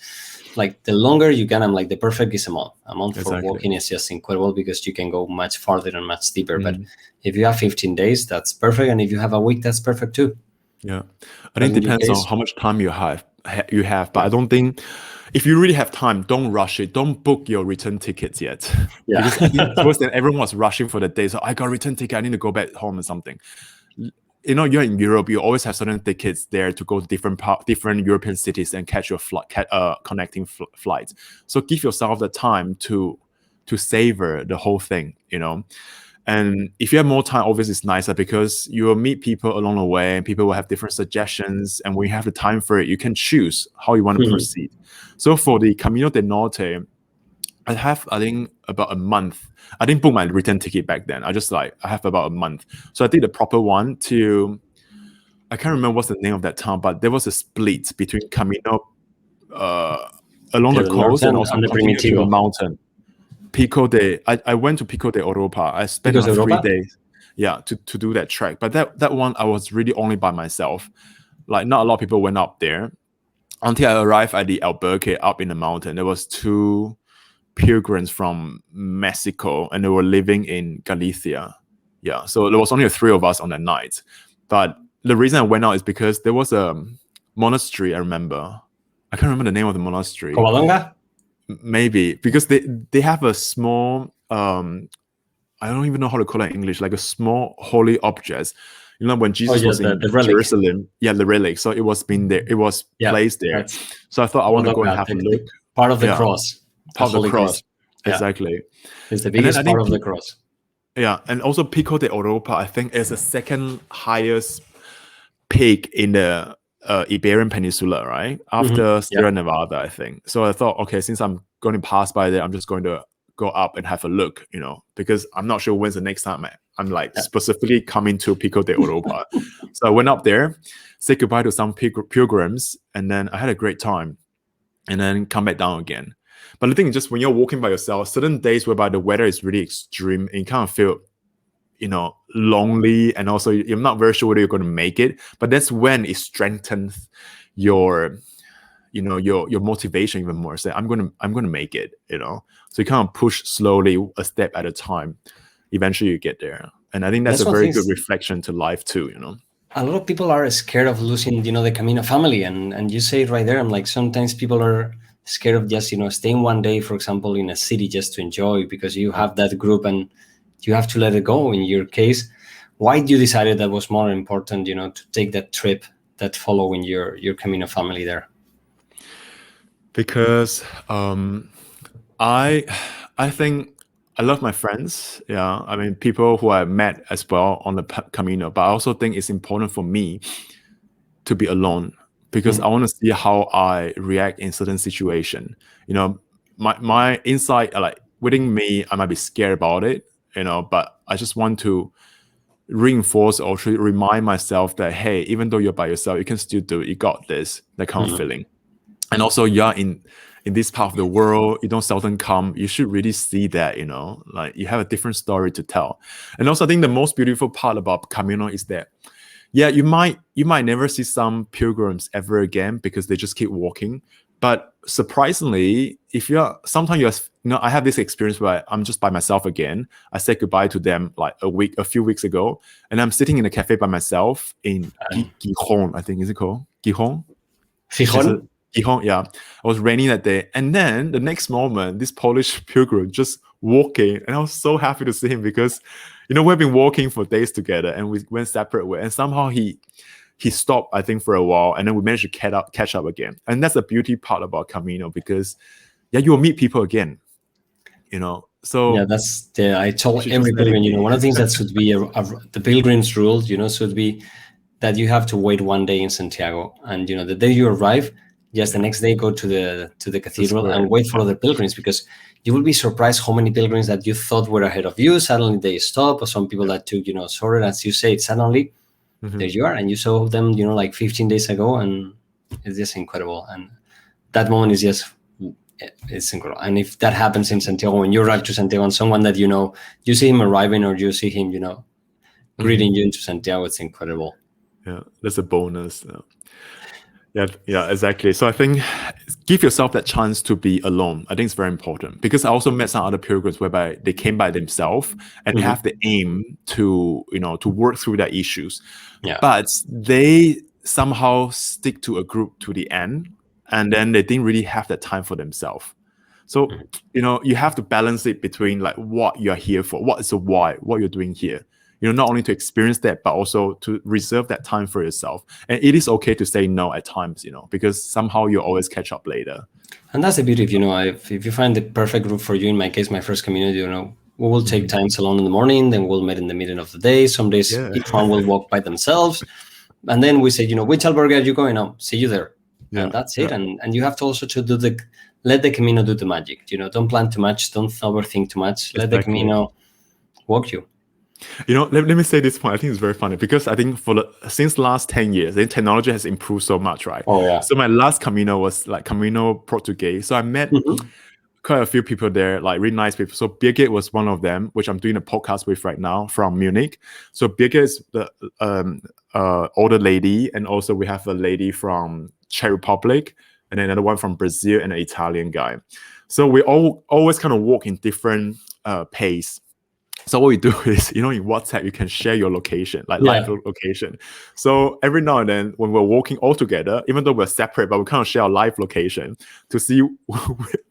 Like, the longer you can, I'm like, the perfect is a month. A month for walking is just incredible because you can go much farther and much deeper. But if you have 15 days, that's perfect. And if you have a week, that's perfect too. Yeah, I think it depends on how much time you have. But I don't think, if you really have time, don't rush it. Don't book your return tickets yet. Yeah. Because I think towards then everyone was rushing for the day. So I got a return ticket, I need to go back home or something. You're in Europe, you always have certain tickets there to go to different European cities and catch your connecting flights. So give yourself the time to savor the whole thing, And if you have more time, obviously it's nicer because you will meet people along the way and people will have different suggestions. And when you have the time for it, you can choose how you want to proceed. So for the Camino del Norte, I think, about a month. I didn't book my return ticket back then. I have about a month. So I did the proper one I can't remember what's the name of that town, but there was a split between Camino along the coast and also the mountain. I went to Pico de Europa. I spent 3 days, to do that trek. But that one, I was really only by myself. Like, not a lot of people went up there until I arrived at the Albergue up in the mountain. There was 2 pilgrims from Mexico, and they were living in Galicia. Yeah, so there was only 3 of us on that night. But the reason I went out is because there was a monastery. I remember. I can't remember the name of the monastery. Covadonga? Maybe because they have a small I don't even know how to call it in English, like a small holy object. When Jesus was in Jerusalem, the relic. So it was placed there. So I thought I want to go and have a look. Part of the cross. Part of the cross. Exactly. It's the biggest part of the cross. Yeah, and also Pico de Europa, I think, is the second highest peak in the Iberian Peninsula, right? After Sierra Nevada, I think. So I thought, okay, since I'm going to pass by there, I'm just going to go up and have a look, because I'm not sure when's the next time I'm like specifically coming to Pico de Europa. So I went up there, said goodbye to some pilgrims, and then I had a great time, and then come back down again. But the thing is, just when you're walking by yourself, certain days whereby the weather is really extreme, and you kind of feel, lonely, and also you're not very sure whether you're going to make it. But that's when it strengthens your motivation even more. Say, I'm gonna make it. So you kind of push slowly, a step at a time. Eventually, you get there, and I think that's a very good reflection to life too. A lot of people are scared of losing, the Camino family, and you say it right there. I'm like, sometimes people are scared of just, staying one day, for example, in a city just to enjoy, because you have that group and you have to let it go. In your case, why you decided that was more important, to take that trip, that following your Camino family there? Because I think I love my friends. Yeah, I mean, people who I met as well on the Camino. But I also think it's important for me to be alone, because I want to see how I react in certain situation. My insight, like within me, I might be scared about it. But I just want to reinforce or to remind myself that, hey, even though you're by yourself, you can still do it. You got this. That kind of feeling. And also, you're in this part of the world, you don't seldom come. You should really see that, like you have a different story to tell. And also, I think the most beautiful part about Camino is that, yeah, you might never see some pilgrims ever again because they just keep walking. But surprisingly, sometimes I have this experience where I'm just by myself again. I said goodbye to them like a few weeks ago, and I'm sitting in a cafe by myself in Gijón, I think, is it called Gijón? Gijón? Yeah, it was raining that day, and then the next moment, this Polish pilgrim just walking, and I was so happy to see him because, we've been walking for days together, and we went separate ways, and somehow he stopped, I think, for a while, and then we managed to catch up again, and that's the beauty part about Camino, because you will meet people again, So yeah, I told every pilgrim, one of the things that should be the pilgrim's rule, should be that you have to wait one day in Santiago, and the day you arrive, just the next day go to the cathedral and wait for other pilgrims, because you will be surprised how many pilgrims that you thought were ahead of you, suddenly they stop, or some people that took, shorter, as you say, suddenly there you are, and you saw them, like 15 days ago, and it's just incredible. And that moment is just, it's incredible. And if that happens in Santiago, when you arrive to Santiago and someone that you see him arriving, or you see him, greeting you into Santiago, it's incredible. Yeah, that's a bonus. Yeah, exactly. So I think give yourself that chance to be alone. I think it's very important, because I also met some other pilgrims whereby they came by themselves and they have the aim to, to work through their issues. Yeah. But they somehow stick to a group to the end, and then they didn't really have that time for themselves. So, you have to balance it between like what you're here for, what is the why, what you're doing here. Not only to experience that, but also to reserve that time for yourself. And it is okay to say no at times, because somehow you always catch up later. And that's the beauty of, if you find the perfect group for you, in my case, my first community, we will take times alone in the morning, then we'll meet in the middle of the day. Some days each one will walk by themselves. And then we say, which albergue are you going on? See you there. Yeah. And that's it. And you have to also to let the Camino do the magic. Don't plan too much. Don't overthink too much. Let the Camino walk you. Let me say this point. I think it's very funny, because I think since last 10 years, the technology has improved so much, right? Oh, yeah. So my last Camino was like Camino Portuguese. So I met quite a few people there, like really nice people. So Birgit was one of them, which I'm doing a podcast with right now from Munich. So Birgit is the older lady, and also we have a lady from Czech Republic, and another one from Brazil, and an Italian guy. So we always kind of walk in different pace. So what we do is, in WhatsApp, you can share your location, like live location. So every now and then when we're walking all together, even though we're separate, but we kind of share our live location to see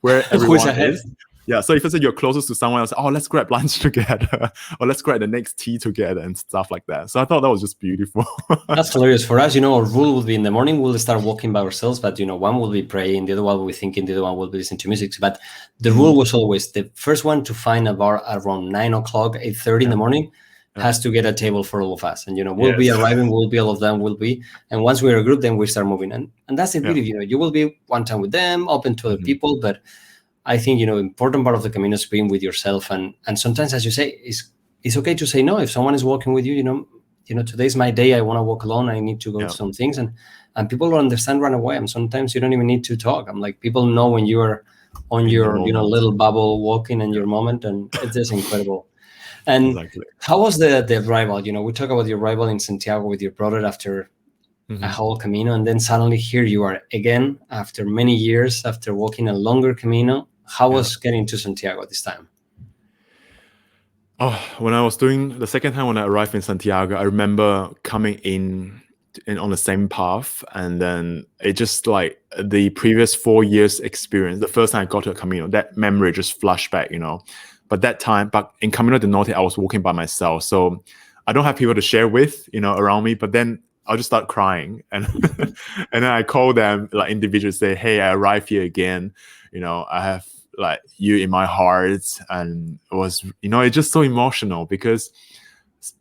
where everyone is. Yeah, so if I say you're closest to someone else, let's grab lunch together, or let's grab the next tea together and stuff like that. So I thought that was just beautiful. That's hilarious. For us, our rule would be in the morning, we'll start walking by ourselves, but, one will be praying, the other one will be thinking, the other one will be listening to music. But the rule was always the first one to find a bar around 9 o'clock, 8:30 in the morning, has to get a table for all of us. And, we'll be arriving, we'll be all of them, will be. And once we're a group, then we start moving. And that's the beauty, you will be one time with them, open to other people, but I think, important part of the Camino is being with yourself. And sometimes, as you say, it's okay to say no. If someone is walking with you, today's my day. I want to walk alone. I need to go to some things, and people will understand right away. And sometimes you don't even need to talk. I'm like, people know when you are on your little bubble walking in your moment, and it's just incredible. And Exactly. how was the arrival? We talk about your arrival in Santiago with your brother after a whole Camino, and then suddenly here you are again after many years, after walking a longer Camino. How was getting to Santiago this time? Oh, when I was doing the second time when I arrived in Santiago, I remember coming in on the same path, and then it just like the previous 4 years experience, the first time I got to a Camino, that memory just flashed back, But that time, but in Camino de Norte, I was walking by myself, so I don't have people to share with, around me. But then I'll just start crying, and and then I call them like individually, say, "Hey, I arrived here again. I have like you in my heart," and it was, it's just so emotional because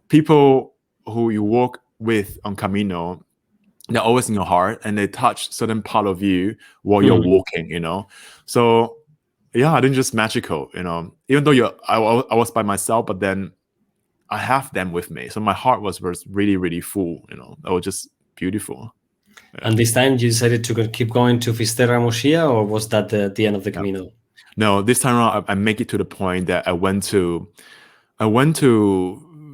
people who you walk with on Camino, they're always in your heart, and they touch certain part of you while you're walking. So yeah, I think just magical. Even though I was by myself, but then I have them with me, so my heart was really, really full. It was just beautiful. Yeah. And this time you decided to keep going to Fisterra Moschia, or was that the end of the Camino? No, this time around I make it to the point that I went to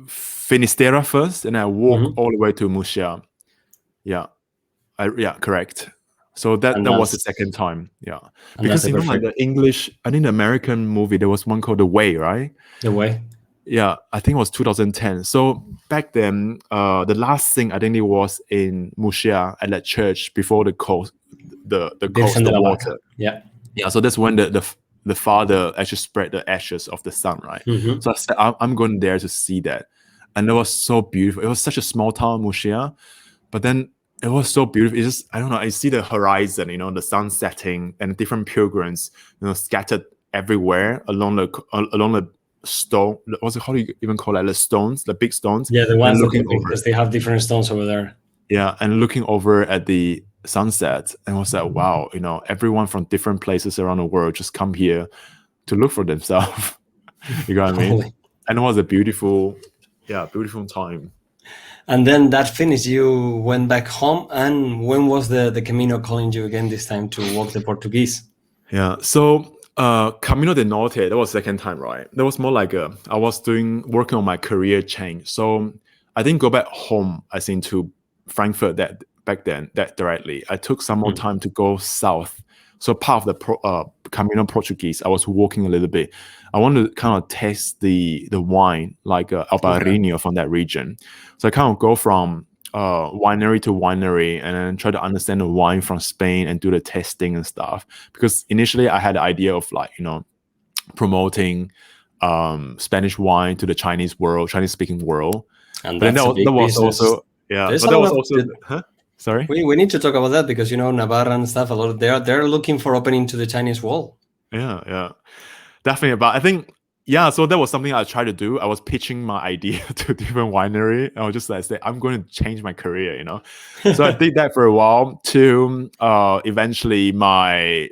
Finisterre first, and I walk all the way to Moschia. Yeah, correct. So that was the second time. Yeah, because like the English, I think the American movie, there was one called The Way, right? The Way. Yeah, I think it was 2010. So back then, the last thing I think it was in Moschia at that church before the coast, the water. Yeah. So that's when the father actually spread the ashes of the son, right? So I said, I'm going there to see that, and it was so beautiful. It was such a small town, Moschia, but then it was so beautiful. It's just, I don't know, I see the horizon, the sun setting, and different pilgrims, scattered everywhere along the stone. How do you even call it? The stones, the big stones. Yeah, the ones looking over, because they have different stones over there. Yeah, and looking over at the sunset, and was like, wow, everyone from different places around the world just come here to look for themselves. You got what I mean? And it was a beautiful time. And then that finished, you went back home, and when was the Camino calling you again, this time to walk the Portuguese? Yeah, so Camino de Norte, that was second time, right? That was more like I was working on my career change. So I didn't go back home, I think, to Frankfurt back then that directly. I took some more time to go south. So part of the Camino Portuguese, I was walking a little bit. I wanted to kind of taste the wine, like Albarino from that region. So I kind of go from winery to winery, and then try to understand the wine from Spain and do the testing and stuff. Because initially I had the idea of like, promoting Spanish wine to the Chinese speaking world. And that was also, yeah. But that was also, Sorry? We need to talk about that, because, Navarra and stuff, a lot of they're looking for opening to the Chinese wall. Yeah. Definitely. But I think, so that was something I tried to do. I was pitching my idea to different winery. I was just like, say, I'm going to change my career, So I did that for a while to eventually my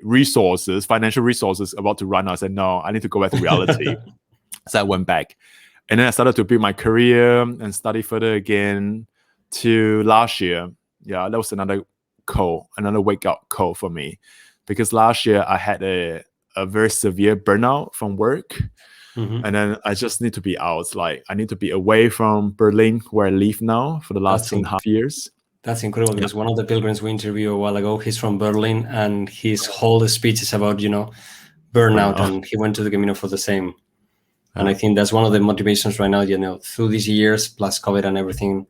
financial resources about to run out. I said, no, I need to go back to reality. So I went back. And then I started to build my career and study further again to last year. Yeah, that was another wake-up call for me. Because last year I had a very severe burnout from work. And then I just need to be out. Like, I need to be away from Berlin, where I live now, for the last 2.5 years. That's incredible, because one of the pilgrims we interviewed a while ago, he's from Berlin, and his whole speech is about, burnout, and he went to the Camino for the same. And I think that's one of the motivations right now, through these years, plus COVID and everything.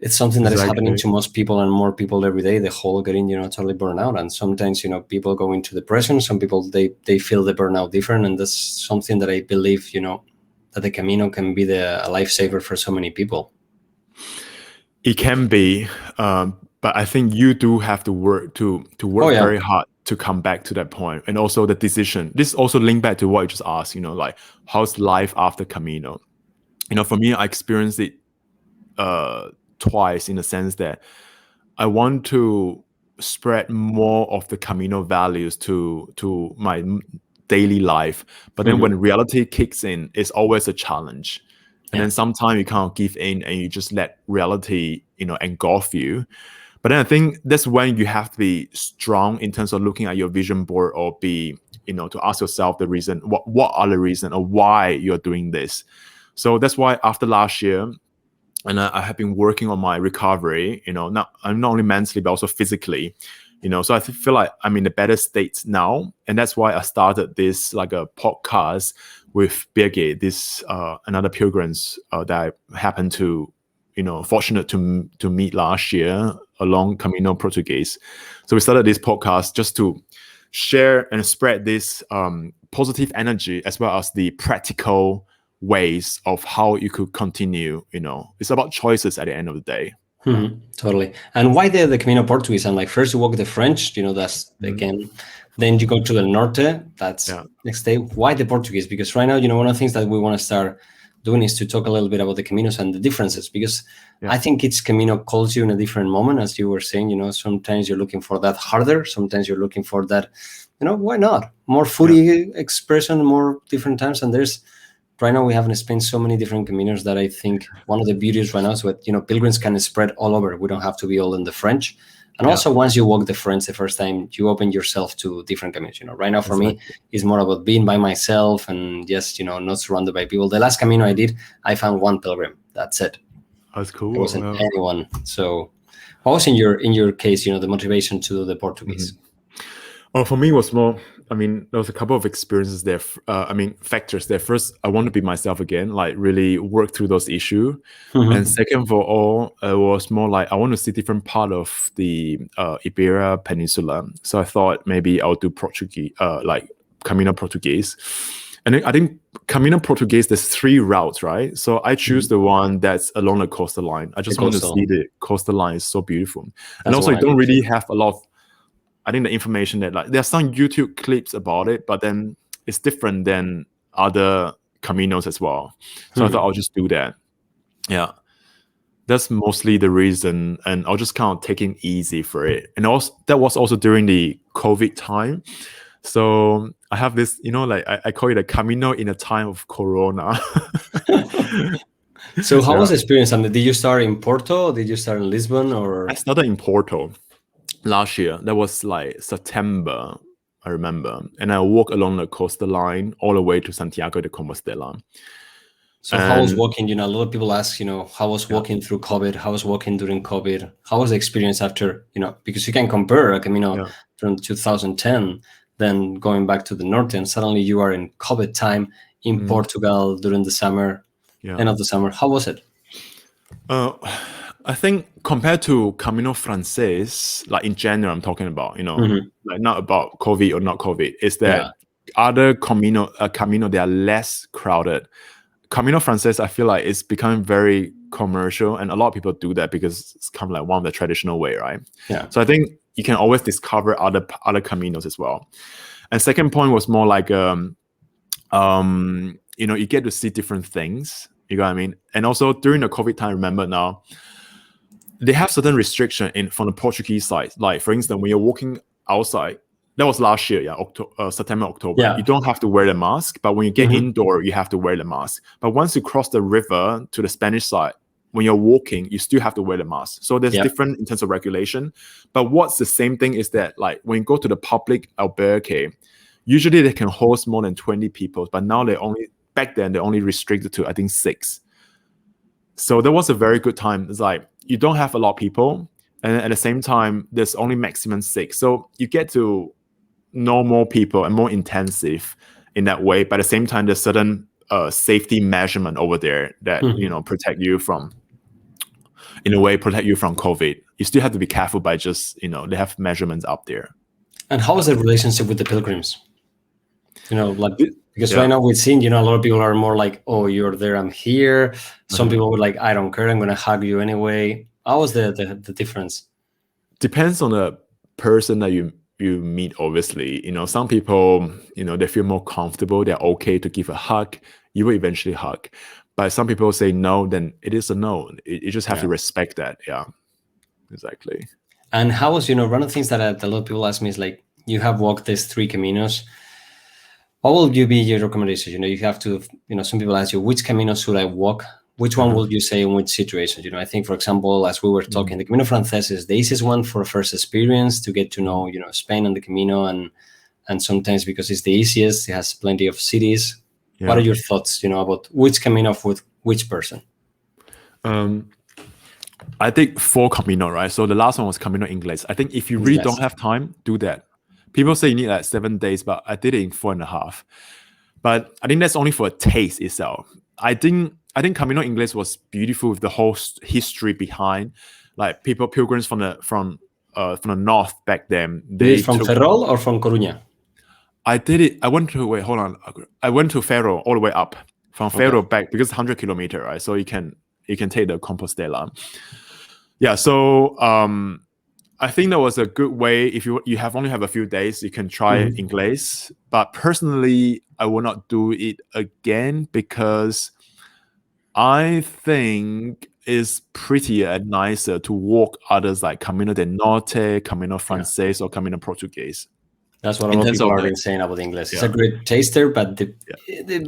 It's something that is happening to most people, and more people every day. The whole getting, totally burned out. And sometimes, people go into depression. Some people, they feel the burnout different. And that's something that I believe, that the Camino can be a lifesaver for so many people. It can be, but I think you do have to work very hard to come back to that point. And also the decision. This also linked back to what you just asked, like, how's life after Camino? For me, I experienced it twice, in the sense that I want to spread more of the Camino values to daily life. But then when reality kicks in, it's always a challenge. And then sometimes you can't give in and you just let reality, engulf you. But then I think that's when you have to be strong in terms of looking at your vision board, or be, to ask yourself the reason, what are the reason or why you're doing this. So that's why after last year, and I have been working on my recovery, not only mentally, but also physically, so I feel like I'm in a better state now. And that's why I started this like a podcast with Birgit, this another pilgrims that I happened to, fortunate to meet last year along Camino Portuguese. So we started this podcast just to share and spread this positive energy, as well as the practical ways of how you could continue. It's about choices at the end of the day. Totally. And why the Camino Portuguese? And like first you walk the French, that's again, then you go to the Norte, that's next day. Why the Portuguese? Because right now, one of the things that we want to start doing is to talk a little bit about the Caminos and the differences, because I think each Camino calls you in a different moment. As you were saying, sometimes you're looking for that harder, sometimes you're looking for that, why not? More foodie expression, more different times. And right now we have in Spain so many different Caminos that I think one of the beauties right now is what, pilgrims can spread all over. We don't have to be all in the French. And also once you walk the French the first time, you open yourself to different Caminos. Right now for me, it's more about being by myself and just, not surrounded by people. The last Camino I did, I found one pilgrim. That's it. That's cool. There wasn't anyone. So what was in your case, the motivation to do the Portuguese? Well, for me, it was more, there was a couple of experiences there. Factors there. First, I want to be myself again, like really work through those issues. And second of all, it was more like I want to see different part of the Iberia Peninsula. So I thought maybe I'll do Portuguese, like Camino Portuguese. And then I think Camino Portuguese, there's 3 routes, right? So I choose the one that's along the coastal line. I just want to see the coastal line. It's so beautiful. And also, you don't really have a lot of, I think, the information that, like, there's some YouTube clips about it, but then it's different than other Caminos as well. So I thought I'll just do that. Yeah. That's mostly the reason. And I'll just kind of taking easy for it. And also, that was also during the COVID time. So I have this, I call it a Camino in a time of Corona. So how was the experience? Did you start in Porto? Did you start in Lisbon? Or I started in Porto last year. That was like September, I remember. And I walked along the coastal line all the way to Santiago de Compostela. So how was walking? A lot of people ask, how was walking through COVID? How was walking during COVID? How was the experience after, because you can compare a Camino from 2010, then going back to the north, and suddenly you are in COVID time in Portugal during the summer, end of the summer. How was it? I think compared to Camino Frances, like in general, I'm talking about, like not about COVID or not COVID, is that other Camino, they are less crowded. Camino Frances, I feel like it's becoming very commercial, and a lot of people do that because it's kind of like one of the traditional way, right? Yeah. So I think you can always discover other Caminos as well. And second point was more like, you get to see different things. You know what I mean? And also during the COVID time, remember now, they have certain restriction from the Portuguese side. Like, for instance, when you're walking outside, that was last year, September, October. You don't have to wear the mask, but when you get indoor, you have to wear the mask. But once you cross the river to the Spanish side, when you're walking, you still have to wear the mask. So there's different in terms of regulation. But what's the same thing is that, like, when you go to the public albergue, usually they can host more than 20 people, but now back then, they're only restricted to, I think, 6. So that was a very good time. It's like, you don't have a lot of people, and at the same time, there's only maximum 6. So you get to know more people and more intensive in that way. But at the same time, there's certain safety measurement over there that, protect you from COVID. You still have to be careful by just, they have measurements up there. And how is the relationship with the pilgrims? Because right now we've seen, a lot of people are more like, oh, you're there, I'm here. Some people were like, I don't care, I'm going to hug you anyway. How was the difference? Depends on the person that you meet, obviously. Some people, they feel more comfortable. They're okay to give a hug. You will eventually hug. But some people say no, then it is a no. You just have to respect that. Yeah, exactly. And how was, one of the things that a lot of people ask me is like, you have walked these 3 Caminos. What will you be your recommendation? You have to, some people ask you, which Camino should I walk? Which one would you say in which situation? I think, for example, as we were talking, the Camino Frances is the easiest one for first experience to get to know, Spain and the Camino, and sometimes because it's the easiest, it has plenty of cities. Yeah. What are your thoughts, about which Camino with which person? I think for Camino, right? So the last one was Camino Ingles. I think if you really don't have time, do that. People say you need like 7 days, but I did it in 4.5. But I think that's only for a taste itself. I think Camino Ingles was beautiful with the whole history behind, like pilgrims from the north back then. They from Ferrol or from Coruña? I did it. I went to Ferrol all the way up from Ferrol back because it's 100 kilometers, right? So you can take the Compostela. Yeah. So I think that was a good way. If you only have a few days, you can try Ingles. But personally, I will not do it again because I think it's prettier and nicer to walk others like Camino del Norte, Camino Frances, or Camino Portuguese. That's what a lot of people are saying about English. It's a great taster, but the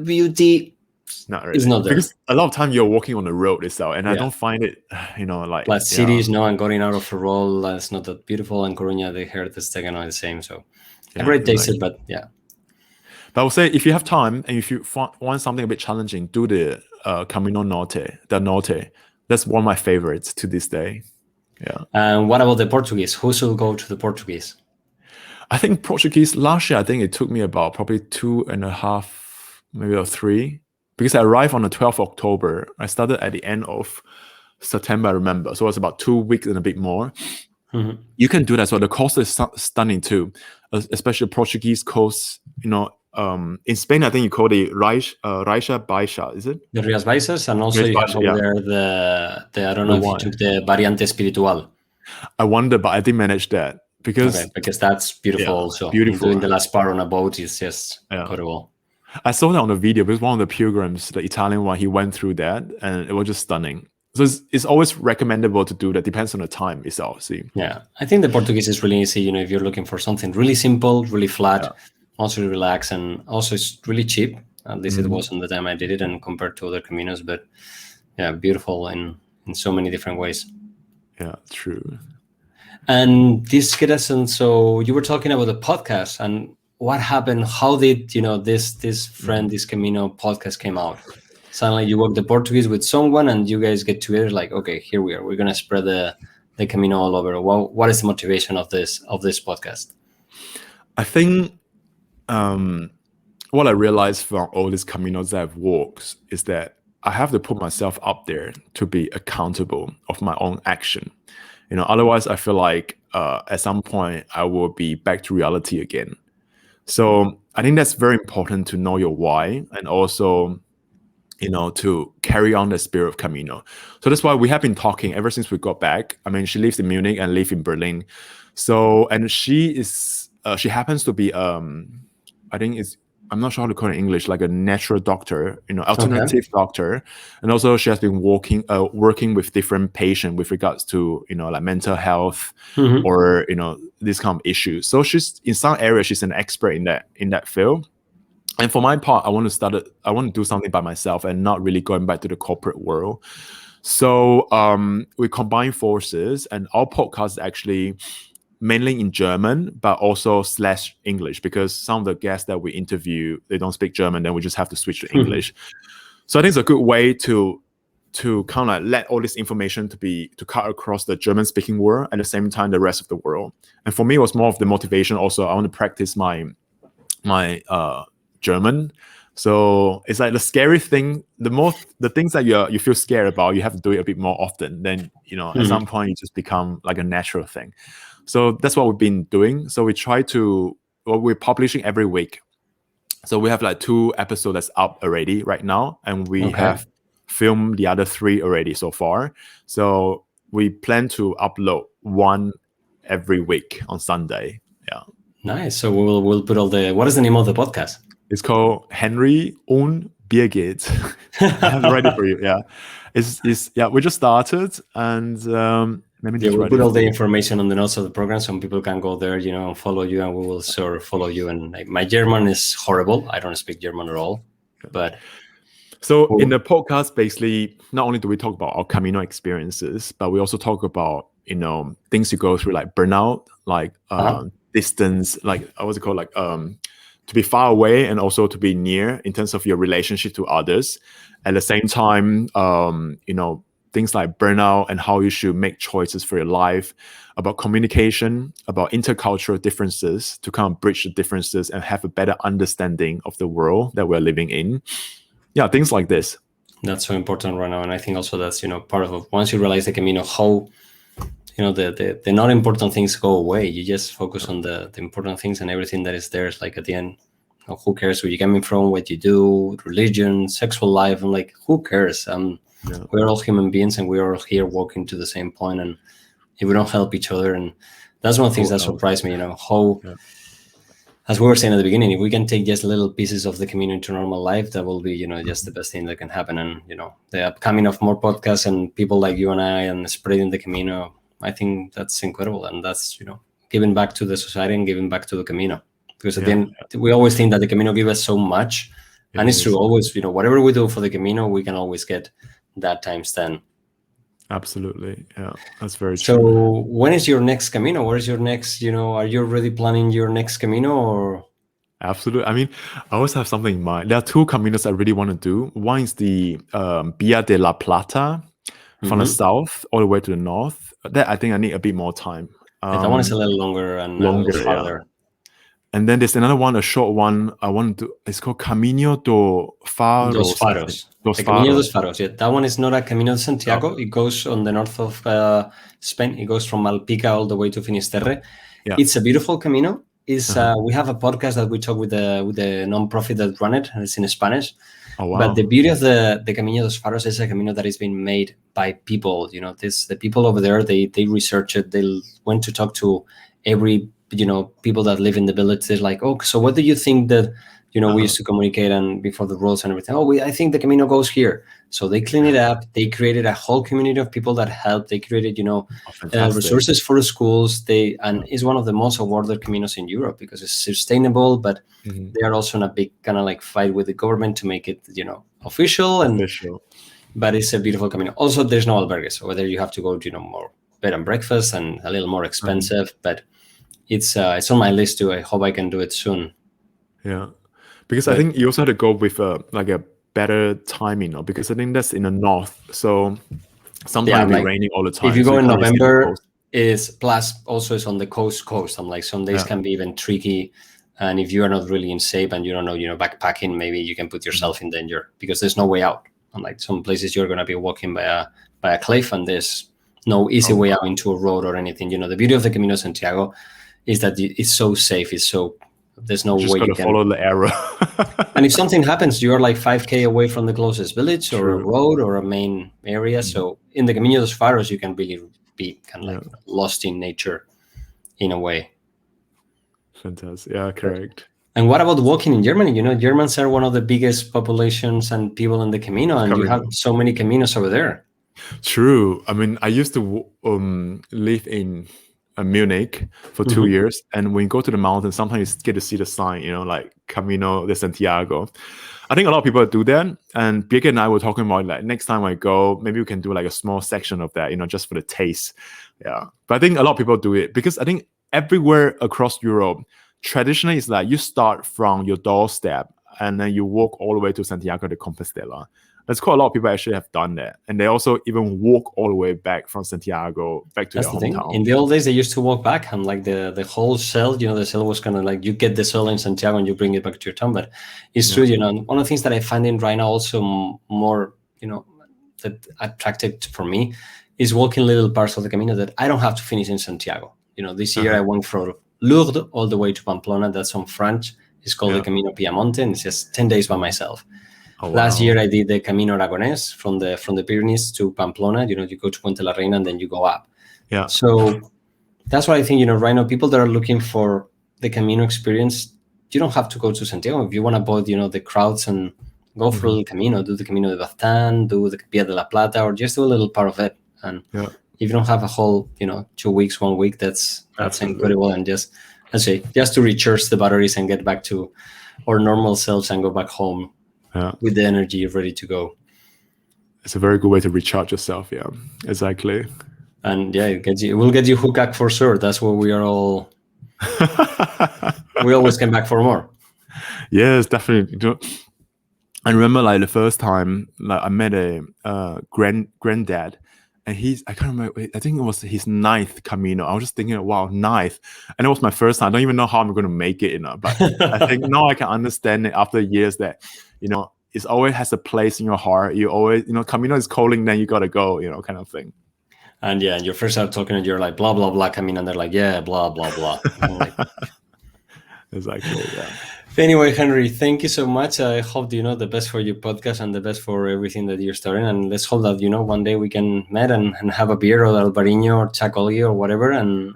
beauty not really. is not there. Because a lot of time you're walking on the road itself, and I don't find it, like cities, and going out of Ferrol, it's not that beautiful. And Coruña, they heard the second one the same. So a great taster, but yeah. But I would say if you have time and if you want something a bit challenging, do the Camino del Norte. That's one of my favorites to this day. Yeah. And what about the Portuguese? Who should go to the Portuguese? I think Portuguese last year, I think it took me about probably 2.5, maybe 3, because I arrived on the 12th of October. I started at the end of September, I remember. So it was about 2 weeks and a bit more. You can do that. So the coast is stunning too, especially Portuguese coast, in Spain, I think you call it Raixa Baixa, is it? The Rias Baixas, and also you have over there the I don't know if you took the Variante Espiritual. I wonder, but I didn't manage that because that's beautiful also. Beautiful. Doing the last part on a boat is just incredible. I saw that on the video because one of the pilgrims, the Italian one, he went through that and it was just stunning. So it's always recommendable to do that. Depends on the time itself. See? Yeah, I think the Portuguese is really easy. If you're looking for something really simple, really flat, also relax, and also it's really cheap. At least it was on the time I did it, and compared to other Caminos, but yeah, beautiful in so many different ways. Yeah, true. And this get us on. So you were talking about the podcast and what happened. How did this friend, this Camino podcast came out? Suddenly you work the Portuguese with someone, and you guys get together. Like, okay, here we are. We're gonna spread the Camino all over. Well, what is the motivation of this podcast? I think what I realized from all these Caminos that I've walked is that I have to put myself up there to be accountable of my own action. Otherwise I feel like at some point I will be back to reality again. So I think that's very important to know your why, and also, to carry on the spirit of Camino. So that's why we have been talking ever since we got back. I mean, she lives in Munich and lives in Berlin. So, and she happens to be, I'm not sure how to call it in English, like a natural doctor, alternative doctor. And also she has been working with different patients with regards to, like mental health or, this kind of issues. So she's in some areas, she's an expert in that field. And for my part, I want to do something by myself and not really going back to the corporate world. So we combine forces, and our podcast is actually mainly in German, but also / English, because some of the guests that we interview, they don't speak German, then we just have to switch to English. So I think it's a good way to kind of let all this information to cut across the German-speaking world, at the same time the rest of the world. And for me, it was more of the motivation. Also, I want to practice my German. So it's like the scary thing, the things that you feel scared about, you have to do it a bit more often. Then at some point it just become like a natural thing. So that's what we've been doing. So we're publishing every week. So we have like 2 episodes that's up already right now, and we have filmed the other 3 already so far. So we plan to upload 1 every week on Sunday. Yeah. Nice. So we'll put what is the name of the podcast? It's called Herny und Birgit. I have it ready for you. Yeah. We just started, and Let me Yeah, just we'll write put this all the down. information on the notes of the program so people can go there, and follow you, and we will sort of follow you. And like, my German is horrible. I don't speak German at all, but So in the podcast, basically, not only do we talk about our Camino experiences, but we also talk about, things you go through, like burnout, like distance, like what's it called, like to be far away and also to be near in terms of your relationship to others. At the same time, things like burnout and how you should make choices for your life, about communication, about intercultural differences to kind of bridge the differences and have a better understanding of the world that we're living in. Yeah, things like this. That's so important right now. And I think also that's, part of once you realize the Camino, how, the not important things go away. You just focus on the important things, and everything that is there is like at the end, who cares where you're coming from, what you do, religion, sexual life. I'm like, who cares? We're all human beings, and we're all here walking to the same point. And if we don't help each other, and that's one of the things that surprised me, how, as we were saying at the beginning, if we can take just little pieces of the Camino into normal life, that will be, just the best thing that can happen. And, the upcoming of more podcasts and people like you and I and spreading the Camino, I think that's incredible. And that's, giving back to the society and giving back to the Camino. Because at the end, we always think that the Camino gives us so much. And it's true, always, whatever we do for the Camino, we can always get that times 10. Absolutely. Yeah, that's very true. So when is your next Camino? Where is your next, are you already planning your next Camino or? Absolutely. I mean, I always have something in mind. There are two Caminos I really want to do. One is the Via de la Plata from the south all the way to the north. That I think I need a bit more time. That one is a little longer and a little farther. Yeah. And then there's another one, a short one I want to do. It's called Camino do Faros. Dos Faros. The Camino dos Faros. Yeah, that one is not a Camino de Santiago. It goes on the north of Spain. It goes from Malpica all the way to Finisterre. Yeah. It's a beautiful Camino. We have a podcast that we talk with the non-profit that run it, and it's in Spanish. Oh, wow. But the beauty of the Camino dos Faros is a Camino that has been made by people. The people over there, they research it. They went to talk to every people that live in the village. They're like, oh, so what do you think that we used to communicate and before the roads and everything? I think the Camino goes here. So they clean it up. They created a whole community of people that help. They created resources for the schools. And it's one of the most awarded Caminos in Europe because it's sustainable, but they are also in a big kind of like fight with the government to make it official. But it's a beautiful Camino. Also, there's no albergues, so whether you have to go more bed and breakfast and a little more expensive, but it's on my list too. I hope I can do it soon. Yeah, because I think you also have to go with a better timing, because I think that's in the north. So sometimes it'll be raining all the time. If you go in November, it's on the coast. I'm like, some days can be even tricky. And if you are not really in shape and you don't know, backpacking, maybe you can put yourself in danger because there's no way out. Unlike some places you're going to be walking by a cliff and there's no easy way out into a road or anything. The beauty of the Camino de Santiago is that it's so safe. There's no way you can follow the arrow. And if something happens, you are like 5K away from the closest village or a road or a main area. So in the Camino dos Faros, you can really be kind of like lost in nature in a way. Fantastic. Yeah, correct. And what about walking in Germany? Germans are one of the biggest populations and people in the Camino, and you have so many Caminos over there. True. I mean, I used to live in Munich for 2 years, and when you go to the mountain, sometimes you get to see the sign, like Camino de Santiago. I think a lot of people do that, and Birgit and I were talking about like next time I go, maybe we can do like a small section of that, just for the taste. Yeah, but I think a lot of people do it because I think everywhere across Europe, traditionally it's like you start from your doorstep and then you walk all the way to Santiago de Compostela. There's quite a lot of people actually have done that. And they also even walk all the way back from Santiago back to their hometown. In the old days, they used to walk back and like the whole cell, the cell was kind of like you get the cell in Santiago and you bring it back to your town. But it's true, one of the things that I find in right now also more, that attractive for me is walking little parts of the Camino that I don't have to finish in Santiago. This year I went from Lourdes all the way to Pamplona. That's on French. It's called the Camino Piemonte, and it's just 10 days by myself. Oh, wow. Last year I did the Camino Aragonés from the Pyrenees to Pamplona. You go to Puente la Reina and then you go up. Yeah. So that's what I think. Right now, people that are looking for the Camino experience, you don't have to go to Santiago if you want to avoid the crowds and go for a little Camino. Do the Camino de Baztán, do the Via de la Plata, or just do a little part of it. And if you don't have a whole 2 weeks, 1 week, that's incredible. And just to recharge the batteries and get back to our normal selves and go back home with the energy ready to go. It's a very good way to recharge yourself. Yeah, exactly. And yeah, it will get you hooked up for sure. That's what we are all. We always come back for more. Yes, definitely. I remember like the first time like I met a granddad, and I can't remember, I think it was his 9th Camino. I was just thinking, wow, 9th. And it was my first time. I don't even know how I'm going to make it, but I think now I can understand it after years that, it always has a place in your heart. You always, Camino is calling, then you got to go, kind of thing. And yeah, you first start talking and you're like, blah, blah, blah, Camino. And they're like, yeah, blah, blah, blah. Exactly, yeah. Anyway, Henry, thank you so much. I hope the best for your podcast and the best for everything that you're starting. And let's hope that one day we can meet and have a beer or Albarino or Chacoli or whatever and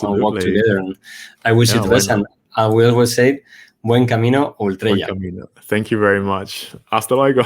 walk together. And I wish you the best. And I will always say, buen camino, ultrella. Buen camino. Thank you very much. Hasta luego.